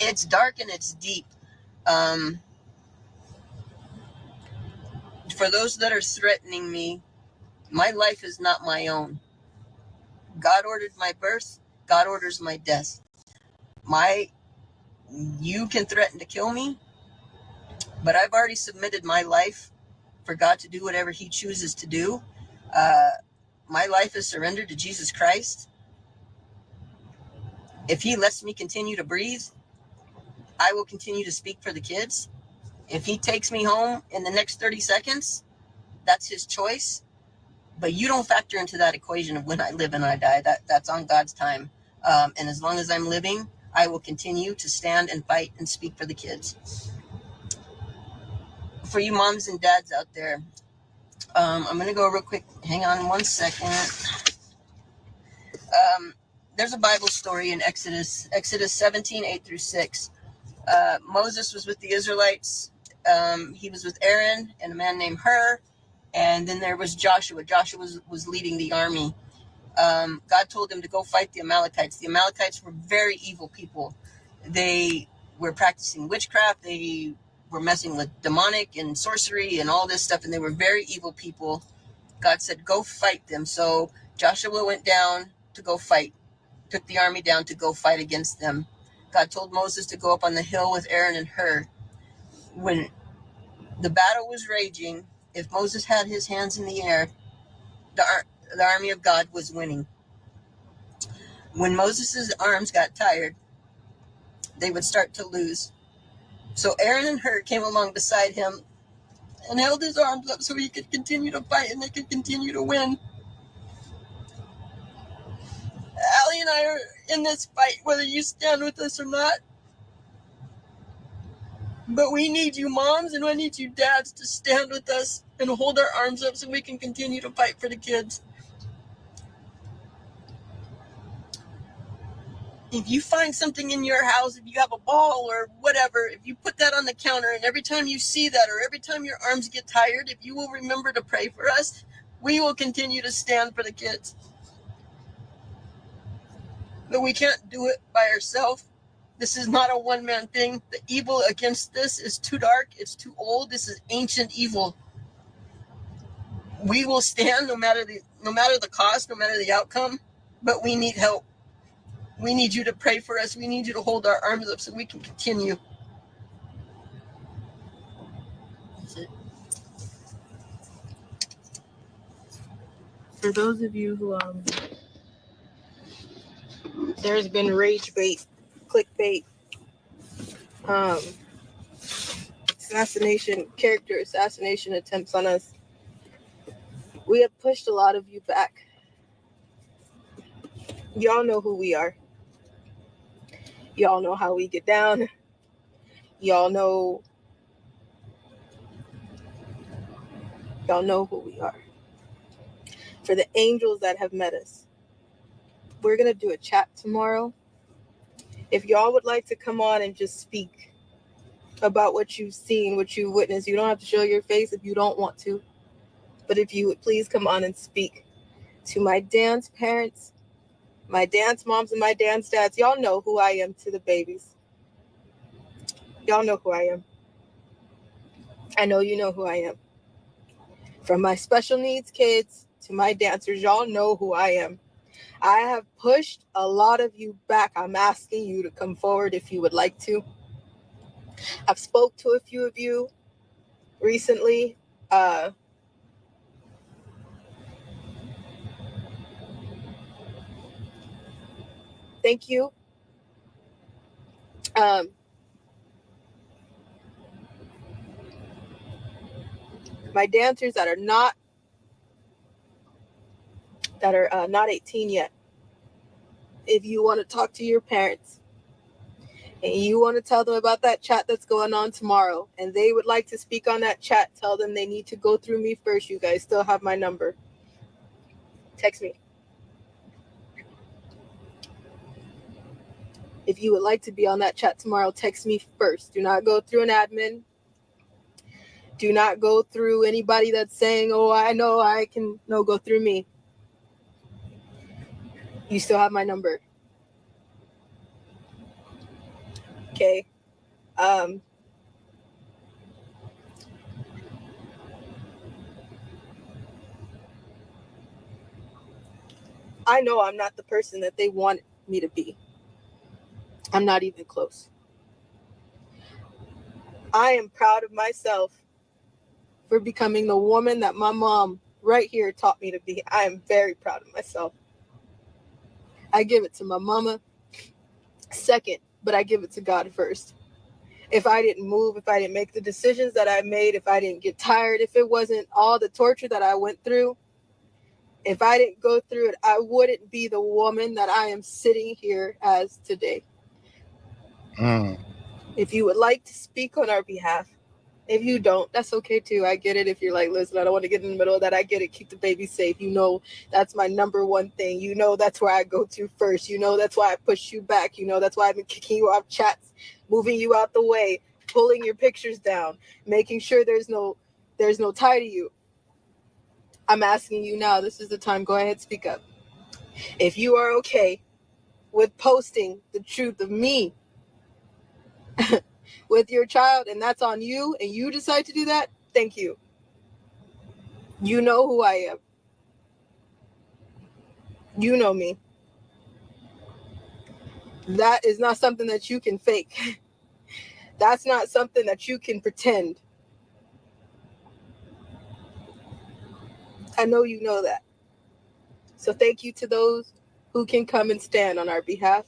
It's dark and it's deep. For those that are threatening me, my life is not my own. God ordered my birth. God orders my death. You can threaten to kill me, but I've already submitted my life for God to do whatever he chooses to do. My life is surrendered to Jesus Christ. If he lets me continue to breathe, I will continue to speak for the kids. If he takes me home in the next 30 seconds, that's his choice. But you don't factor into that equation of when I live and I die. That's on God's time. And as long as I'm living, I will continue to stand and fight and speak for the kids. For you moms and dads out there, I'm going to go real quick. Hang on 1 second. There's a Bible story in Exodus 17, 8 through 6. Moses was with the Israelites. He was with Aaron and a man named Hur. And then there was Joshua. Joshua was leading the army. God told him to go fight the Amalekites. The Amalekites were very evil people. They were practicing witchcraft. They were messing with demonic and sorcery and all this stuff, and they were very evil people. God said, go fight them. So Joshua went down to go fight, took the army down to go fight against them. God told Moses to go up on the hill with Aaron and Hur. When the battle was raging, if Moses had his hands in the air, the army of God was winning. When Moses' arms got tired, they would start to lose. So Aaron and Hur came along beside him and held his arms up so he could continue to fight and they could continue to win. Allie and I are in this fight, whether you stand with us or not. But we need you moms and I need you dads to stand with us and hold our arms up so we can continue to fight for the kids. If you find something in your house, if you have a ball or whatever, if you put that on the counter and every time you see that or every time your arms get tired, if you will remember to pray for us, we will continue to stand for the kids. But we can't do it by ourselves. This is not a one-man thing. The evil against this is too dark. It's too old. This is ancient evil. We will stand no matter the cost, no matter the outcome, but we need help. We need you to pray for us. We need you to hold our arms up so we can continue. That's it. For those of you who there's been rage bait, clickbait, character assassination attempts on us. We have pushed a lot of you back. Y'all know who we are. Y'all know how we get down. Y'all know who we are. For the angels that have met us, we're going to do a chat tomorrow. If y'all would like to come on and just speak about what you've seen, what you've witnessed, you don't have to show your face if you don't want to. But if you would please come on and speak to my dance parents, my dance moms, and my dance dads. Y'all know who I am to the babies. Y'all know who I am. I know you know who I am. From my special needs kids to my dancers, y'all know who I am. I have pushed a lot of you back. I'm asking you to come forward if you would like to. I've spoke to a few of you recently. Thank you. My dancers that are not 18 yet. If you want to talk to your parents and you want to tell them about that chat that's going on tomorrow and they would like to speak on that chat, tell them they need to go through me first. You guys still have my number. Text me. If you would like to be on that chat tomorrow, text me first. Do not go through an admin. Do not go through anybody that's saying, oh, I know I can. No, go through me. You still have my number. Okay. I know I'm not the person that they want me to be. I'm not even close. I am proud of myself for becoming the woman that my mom right here taught me to be. I am very proud of myself. I give it to my mama second, but I give it to God first. If I didn't move, if I didn't make the decisions that I made, if I didn't get tired, if it wasn't all the torture that I went through, if I didn't go through it, I wouldn't be the woman that I am sitting here as today. If you would like to speak on our behalf, if you don't, that's okay too. I get it. If you're like, listen, I don't want to get in the middle of that. I get it. Keep the baby safe. You know, that's my number one thing. You know, that's where I go to first. You know, that's why I push you back. You know, that's why I've been kicking you off chats, moving you out the way, pulling your pictures down, making sure there's no tie to you. I'm asking you now. This is the time. Go ahead, speak up. If you are okay with posting the truth of me with your child, and that's on you, and you decide to do that, thank you. You know who I am. You know me. That is not something that you can fake. That's not something that you can pretend. I know you know that. So thank you to those who can come and stand on our behalf.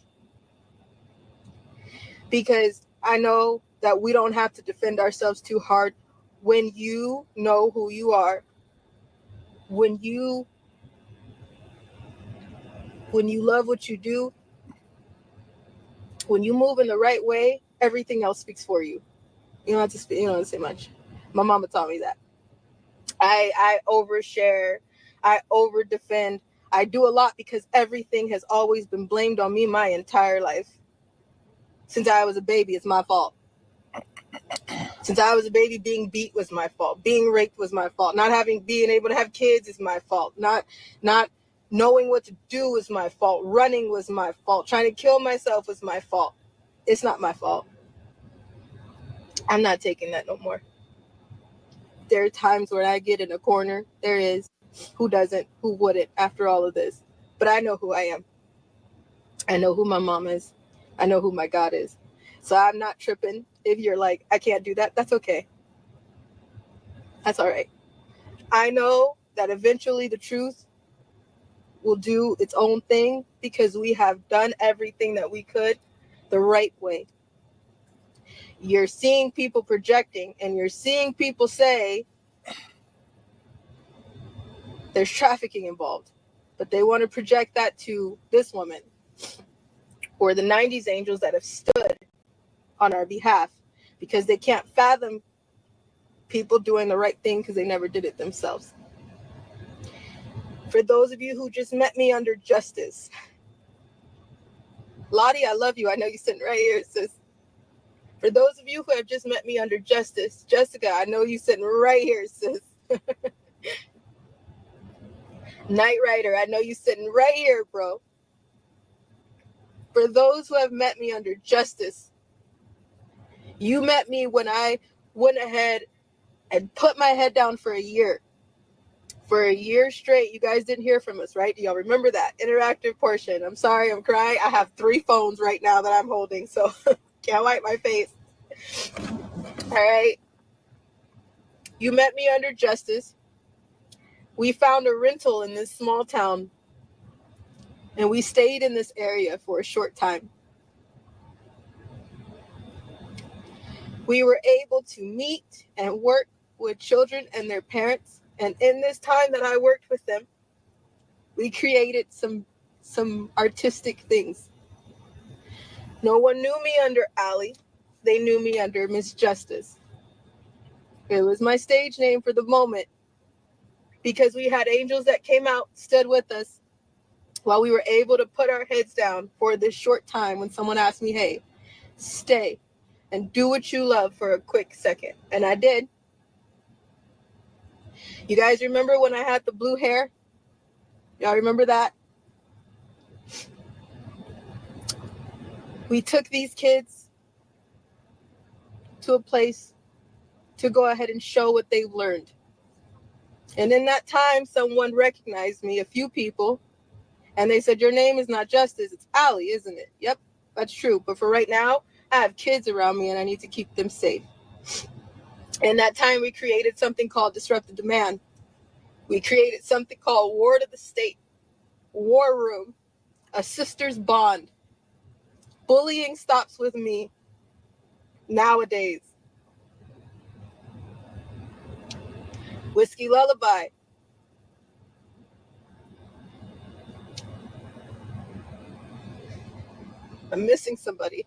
Because I know that we don't have to defend ourselves too hard when you know who you are. When you love what you do, when you move in the right way, everything else speaks for you. You don't have to speak, you don't have to say much. My mama taught me that. I overshare, I over defend. I do a lot because everything has always been blamed on me my entire life. Since I was a baby, it's my fault. Since I was a baby, being beat was my fault. Being raped was my fault. Being able to have kids is my fault. Not knowing what to do was my fault. Running was my fault. Trying to kill myself was my fault. It's not my fault. I'm not taking that no more. There are times where I get in a corner. There is. Who doesn't? Who wouldn't after all of this? But I know who I am. I know who my mom is. I know who my God is. So I'm not tripping. If you're like, I can't do that, that's okay. That's all right. I know that eventually the truth will do its own thing because we have done everything that we could the right way. You're seeing people projecting and you're seeing people say there's trafficking involved, but they want to project that to this woman or the 90s angels that have stood on our behalf because they can't fathom people doing the right thing because they never did it themselves. For those of you who just met me under justice, Lottie, I love you. I know you're sitting right here, sis. For those of you who have just met me under justice, Jessica, I know you're sitting right here, sis. Knight Rider, I know you're sitting right here, bro. For those who have met me under justice, you met me when I went ahead and put my head down for a year. For a year straight, you guys didn't hear from us, right? Do y'all remember that interactive portion? I'm sorry, I'm crying. I have 3 phones right now that I'm holding, so can't wipe my face. All right. You met me under justice. We found a rental in this small town, and we stayed in this area for a short time. We were able to meet and work with children and their parents. And in this time that I worked with them, we created some artistic things. No one knew me under Allie. They knew me under Miss Justice. It was my stage name for the moment because we had angels that came out, stood with us while we were able to put our heads down for this short time when someone asked me, hey, stay and do what you love for a quick second. And I did. You guys remember when I had the blue hair? Y'all remember that? We took these kids to a place to go ahead and show what they've learned. And in that time, someone recognized me, a few people, and they said, your name is not Justice, it's Allie, isn't it? Yep, that's true. But for right now, I have kids around me and I need to keep them safe. In that time, we created something called Disruptive Demand. We created something called Ward of the State, War Room, a sister's bond. Bullying stops with me nowadays. Whiskey Lullaby. I'm missing somebody.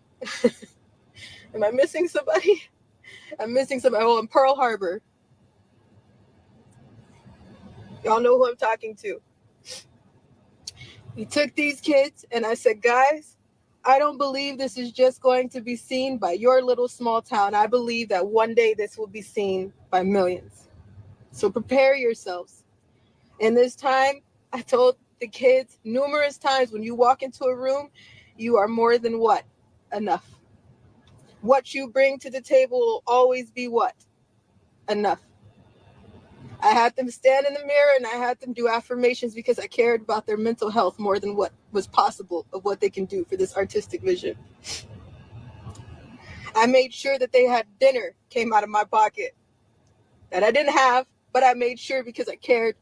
Am I missing somebody? I'm missing somebody. Oh, in Pearl Harbor. Y'all know who I'm talking to. We took these kids and I said, guys, I don't believe this is just going to be seen by your little small town. I believe that one day this will be seen by millions. So prepare yourselves. In this time, I told the kids numerous times, when you walk into a room, you are more than what? Enough. What you bring to the table will always be what? Enough. I had them stand in the mirror and I had them do affirmations because I cared about their mental health more than what was possible of what they can do for this artistic vision. I made sure that they had dinner came out of my pocket that I didn't have, but I made sure because I cared.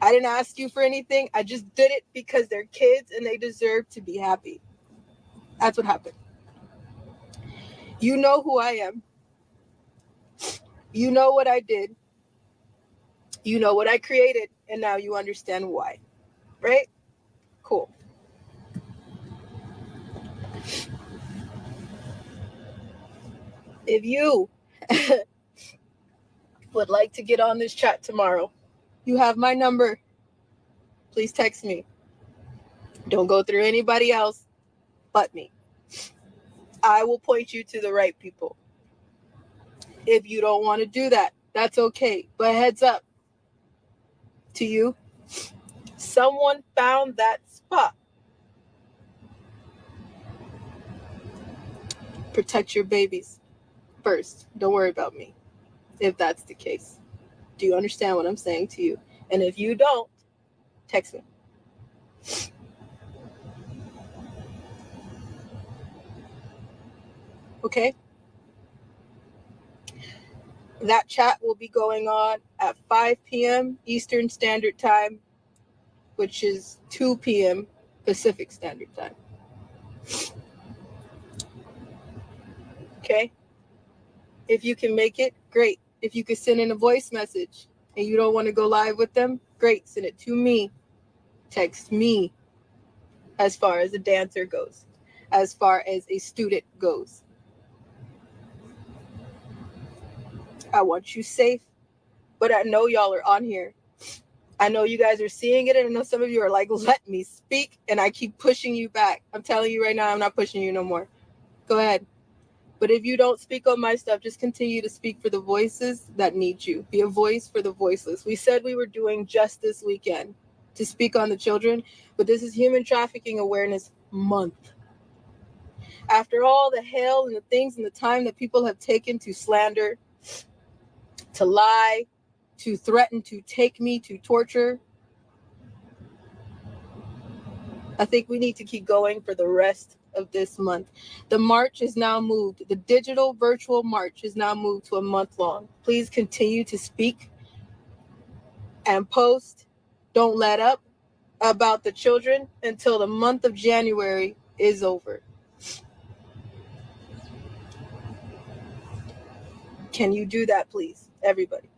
I didn't ask you for anything. I just did it because they're kids and they deserve to be happy. That's what happened. You know who I am. You know what I did. You know what I created, and now you understand why. Right? Cool. If you would like to get on this chat tomorrow, you have my number. Please text me. Don't go through anybody else but me. I will point you to the right people. If you don't want to do that, that's okay. But heads up to you, someone found that spot. Protect your babies first. Don't worry about me if that's the case. Do you understand what I'm saying to you? And if you don't, text me. Okay? That chat will be going on at 5 p.m. Eastern Standard Time, which is 2 p.m. Pacific Standard Time. Okay? If you can make it, great. If you could send in a voice message and you don't want to go live with them, great. Send it to me. Text me as far as a dancer goes, as far as a student goes. I want you safe, but I know y'all are on here. I know you guys are seeing it, and I know some of you are like, let me speak, and I keep pushing you back. I'm telling you right now, I'm not pushing you no more. Go ahead. But if you don't speak on my stuff, just continue to speak for the voices that need you. Be a voice for the voiceless. We said we were doing just this weekend to speak on the children, but this is Human Trafficking Awareness Month. After all the hell and the things and the time that people have taken to slander, to lie, to threaten, to take me, to torture, I think we need to keep going for the rest of this month. The march is now moved. The digital virtual march is now moved to a month long. Please continue to speak and post. Don't let up about the children until the month of January is over. Can you do that, please? Everybody.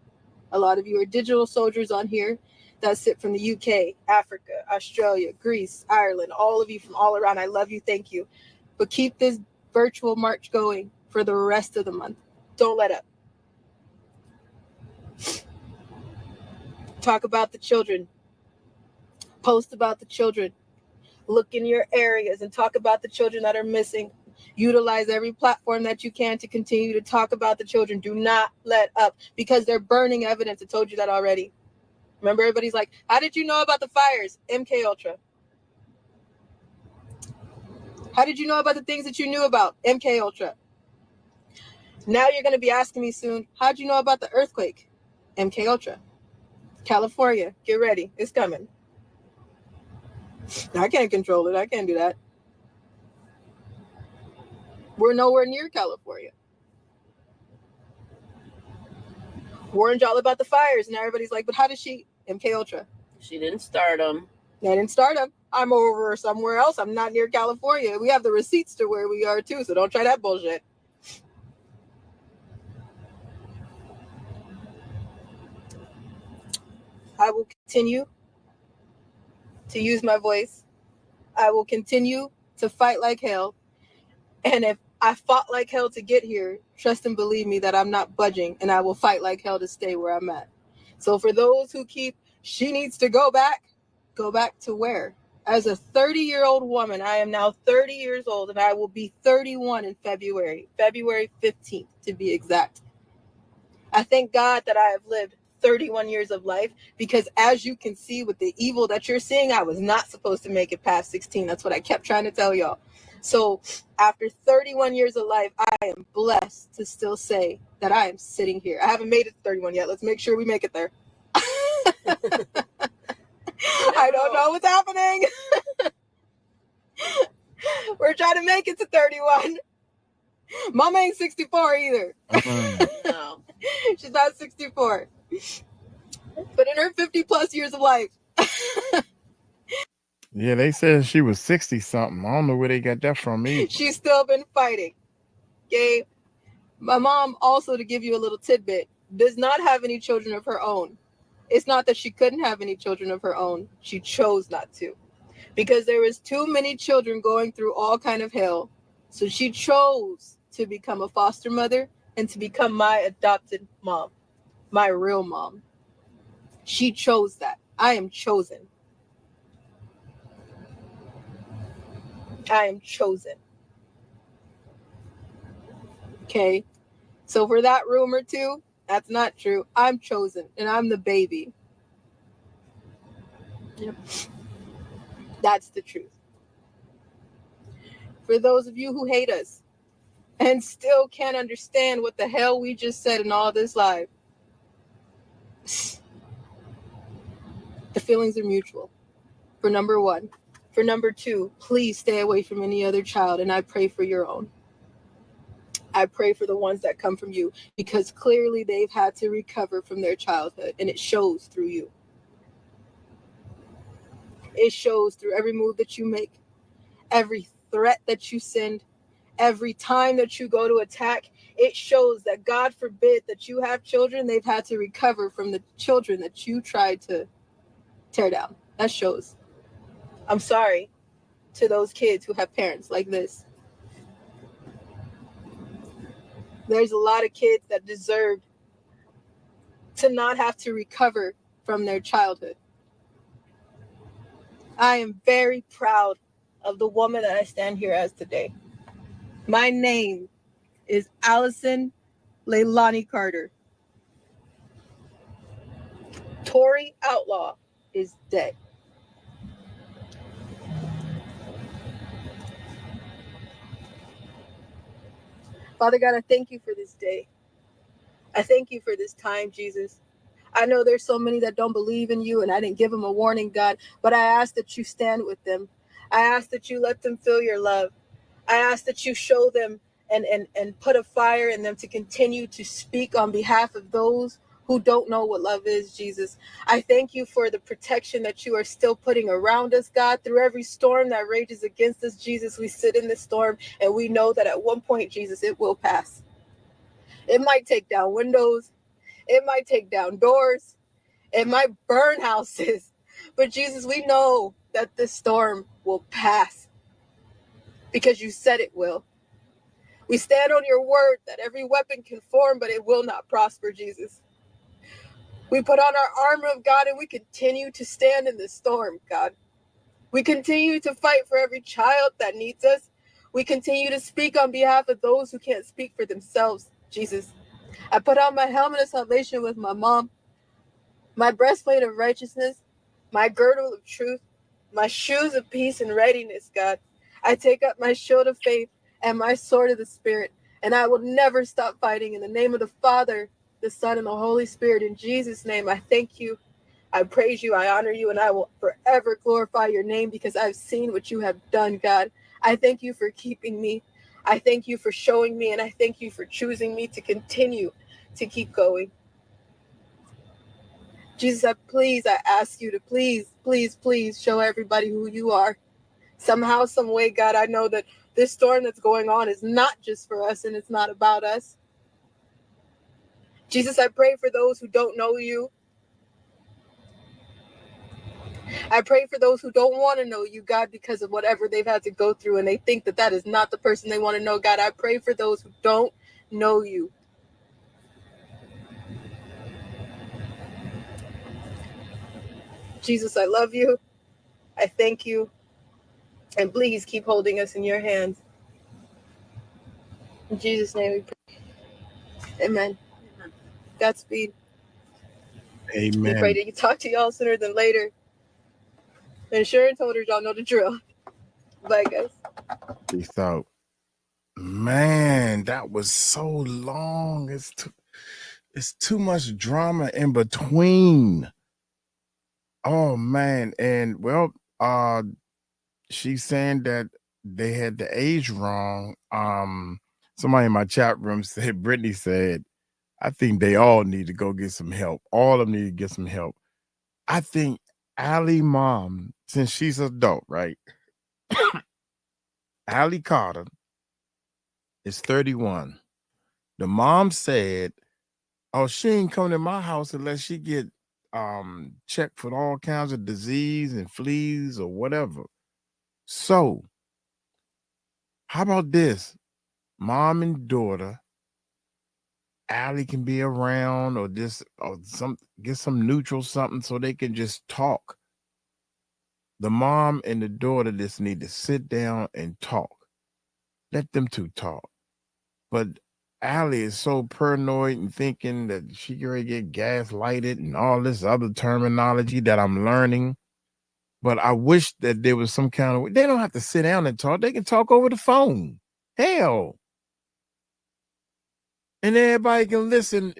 A lot of you are digital soldiers on here that sit from the UK, Africa, Australia, Greece, Ireland, all of you from all around. I love you. Thank you. But keep this virtual march going for the rest of the month. Don't let up. Talk about the children. Post about the children. Look in your areas and talk about the children that are missing. Utilize every platform that you can to continue to talk about the children. Do not let up because they're burning evidence. I told you that already. Remember, everybody's like, how did you know about the fires? MKUltra. How did you know about the things that you knew about? MKUltra. Now you're going to be asking me soon, how'd you know about the earthquake? MKUltra. California, get ready. It's coming. I can't control it. I can't do that. We're nowhere near California. Warned y'all about the fires, and everybody's like, but how did she? MKUltra. She didn't start them. I didn't start them. I'm over somewhere else. I'm not near California. We have the receipts to where we are too, so don't try that bullshit. I will continue to use my voice. I will continue to fight like hell. And if I fought like hell to get here, trust and believe me that I'm not budging, and I will fight like hell to stay where I'm at. So for those who keep, she needs to go back to where? As a 30-year-old woman, I am now 30 years old, and I will be 31 in February 15th to be exact. I thank God that I have lived 31 years of life, because as you can see with the evil that you're seeing, I was not supposed to make it past 16. That's what I kept trying to tell y'all. So after 31 years of life, I am blessed to still say that I am sitting here. I haven't made it to 31 yet. Let's make sure we make it there. I don't know what's happening. We're trying to make it to 31. Mama ain't 64 either. No. She's not 64. But in her 50 plus years of life. Yeah, they said she was 60 something. I don't know where they got that from either. She's still been fighting. Okay. My mom, also, to give you a little tidbit, does not have any children of her own. It's not that she couldn't have any children of her own. She chose not to. Because there was too many children going through all kind of hell. So she chose to become a foster mother and to become my adopted mom, my real mom. She chose that. I am chosen. I am chosen. Okay. So for that rumor too, that's not true. I'm chosen and I'm the baby. Yep. That's the truth. For those of you who hate us and still can't understand what the hell we just said in all this live, the feelings are mutual. For number one. For number two, please stay away from any other child, and I pray for your own. I pray for the ones that come from you, because clearly they've had to recover from their childhood, and it shows through you. It shows through every move that you make, every threat that you send, every time that you go to attack. It shows that, God forbid, that you have children, they've had to recover from the children that you tried to tear down. That shows. I'm sorry to those kids who have parents like this. There's a lot of kids that deserve to not have to recover from their childhood. I am very proud of the woman that I stand here as today. My name is Allison Leilani Carter. Tory Outlaw is dead. Father God, I thank you for this day. I thank you for this time, Jesus. I know there's so many that don't believe in you, and I didn't give them a warning, God, but I ask that you stand with them. I ask that you let them feel your love. I ask that you show them and put a fire in them to continue to speak on behalf of those who don't know what love is, Jesus. I thank you for the protection that you are still putting around us, God, through every storm that rages against us, Jesus. We sit in this storm, and we know that at one point, Jesus, it will pass. It might take down windows. It might take down doors. It might burn houses. But Jesus, we know that this storm will pass because you said it will. We stand on your word that every weapon can form, but it will not prosper, Jesus. We put on our armor of God, and we continue to stand in the storm, God. We continue to fight for every child that needs us. We continue to speak on behalf of those who can't speak for themselves, Jesus. I put on my helmet of salvation with my mom, my breastplate of righteousness, my girdle of truth, my shoes of peace and readiness, God. I take up my shield of faith and my sword of the Spirit, and I will never stop fighting. In the name of the Father, the Son, and the Holy Spirit, in Jesus' name, I thank you, I praise you, I honor you, and I will forever glorify your name because I've seen what you have done, God. I thank you for keeping me. I thank you for showing me, and I thank you for choosing me to continue to keep going. Jesus, I ask you to please show everybody who you are. Somehow, some way, God, I know that this storm that's going on is not just for us, and it's not about us. Jesus, I pray for those who don't know you. I pray for those who don't want to know you, God, because of whatever they've had to go through, and they think that that is not the person they want to know, God. I pray for those who don't know you. Jesus, I love you. I thank you. And please keep holding us in your hands. In Jesus' name we pray. Amen. Godspeed. Amen. We pray that you talk to y'all sooner than later. And sure and told her y'all know the drill. Bye, guys. He thought, man, that was so long. It's too much drama in between. Oh man. And well, she's saying that they had the age wrong. Somebody in my chat room said, Brittany said, I think they all need to go get some help. All of them need to get some help. I think Allie mom, since she's adult, right? Allie Carter is 31. The mom said, oh, she ain't coming to my house unless she get checked for all kinds of disease and fleas or whatever. So how about this? Mom and daughter, Allie can be around or just get some neutral something so they can just talk. The mom and the daughter just need to sit down and talk. Let them two talk. But Allie is so paranoid and thinking that she gonna get gaslighted and all this other terminology that I'm learning. But I wish that there was some kind of way. They don't have to sit down and talk. They can talk over the phone. Hell. And everybody can listen.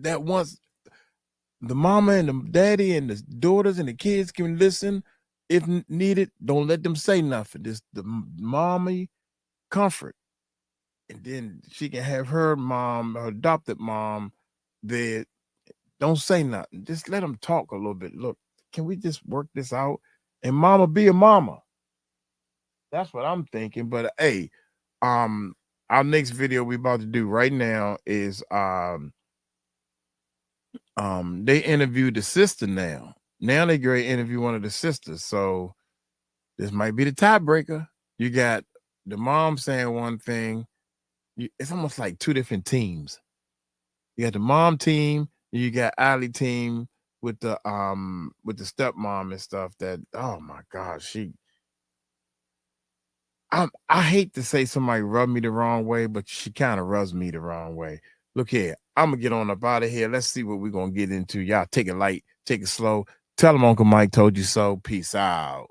That once the mama and the daddy and the daughters and the kids can listen if needed. Don't let them say nothing. This the mommy comfort. And then she can have her mom, her adopted mom, there. Don't say nothing. Just let them talk a little bit. Look, can we just work this out? And mama be a mama. That's what I'm thinking. But hey, our next video we about to do right now is they interviewed the sister now. Now they going to interview one of the sisters. So this might be the tiebreaker. You got the mom saying one thing. It's almost like two different teams. You got the mom team, and you got Allie team with the stepmom and stuff. That, oh my gosh, I hate to say somebody rubbed me the wrong way, but she kind of rubs me the wrong way. Look here, I'm gonna get on up out of here. Let's see what we're gonna get into. Y'all take it light, take it slow. Tell them Uncle Mike told you so. Peace out.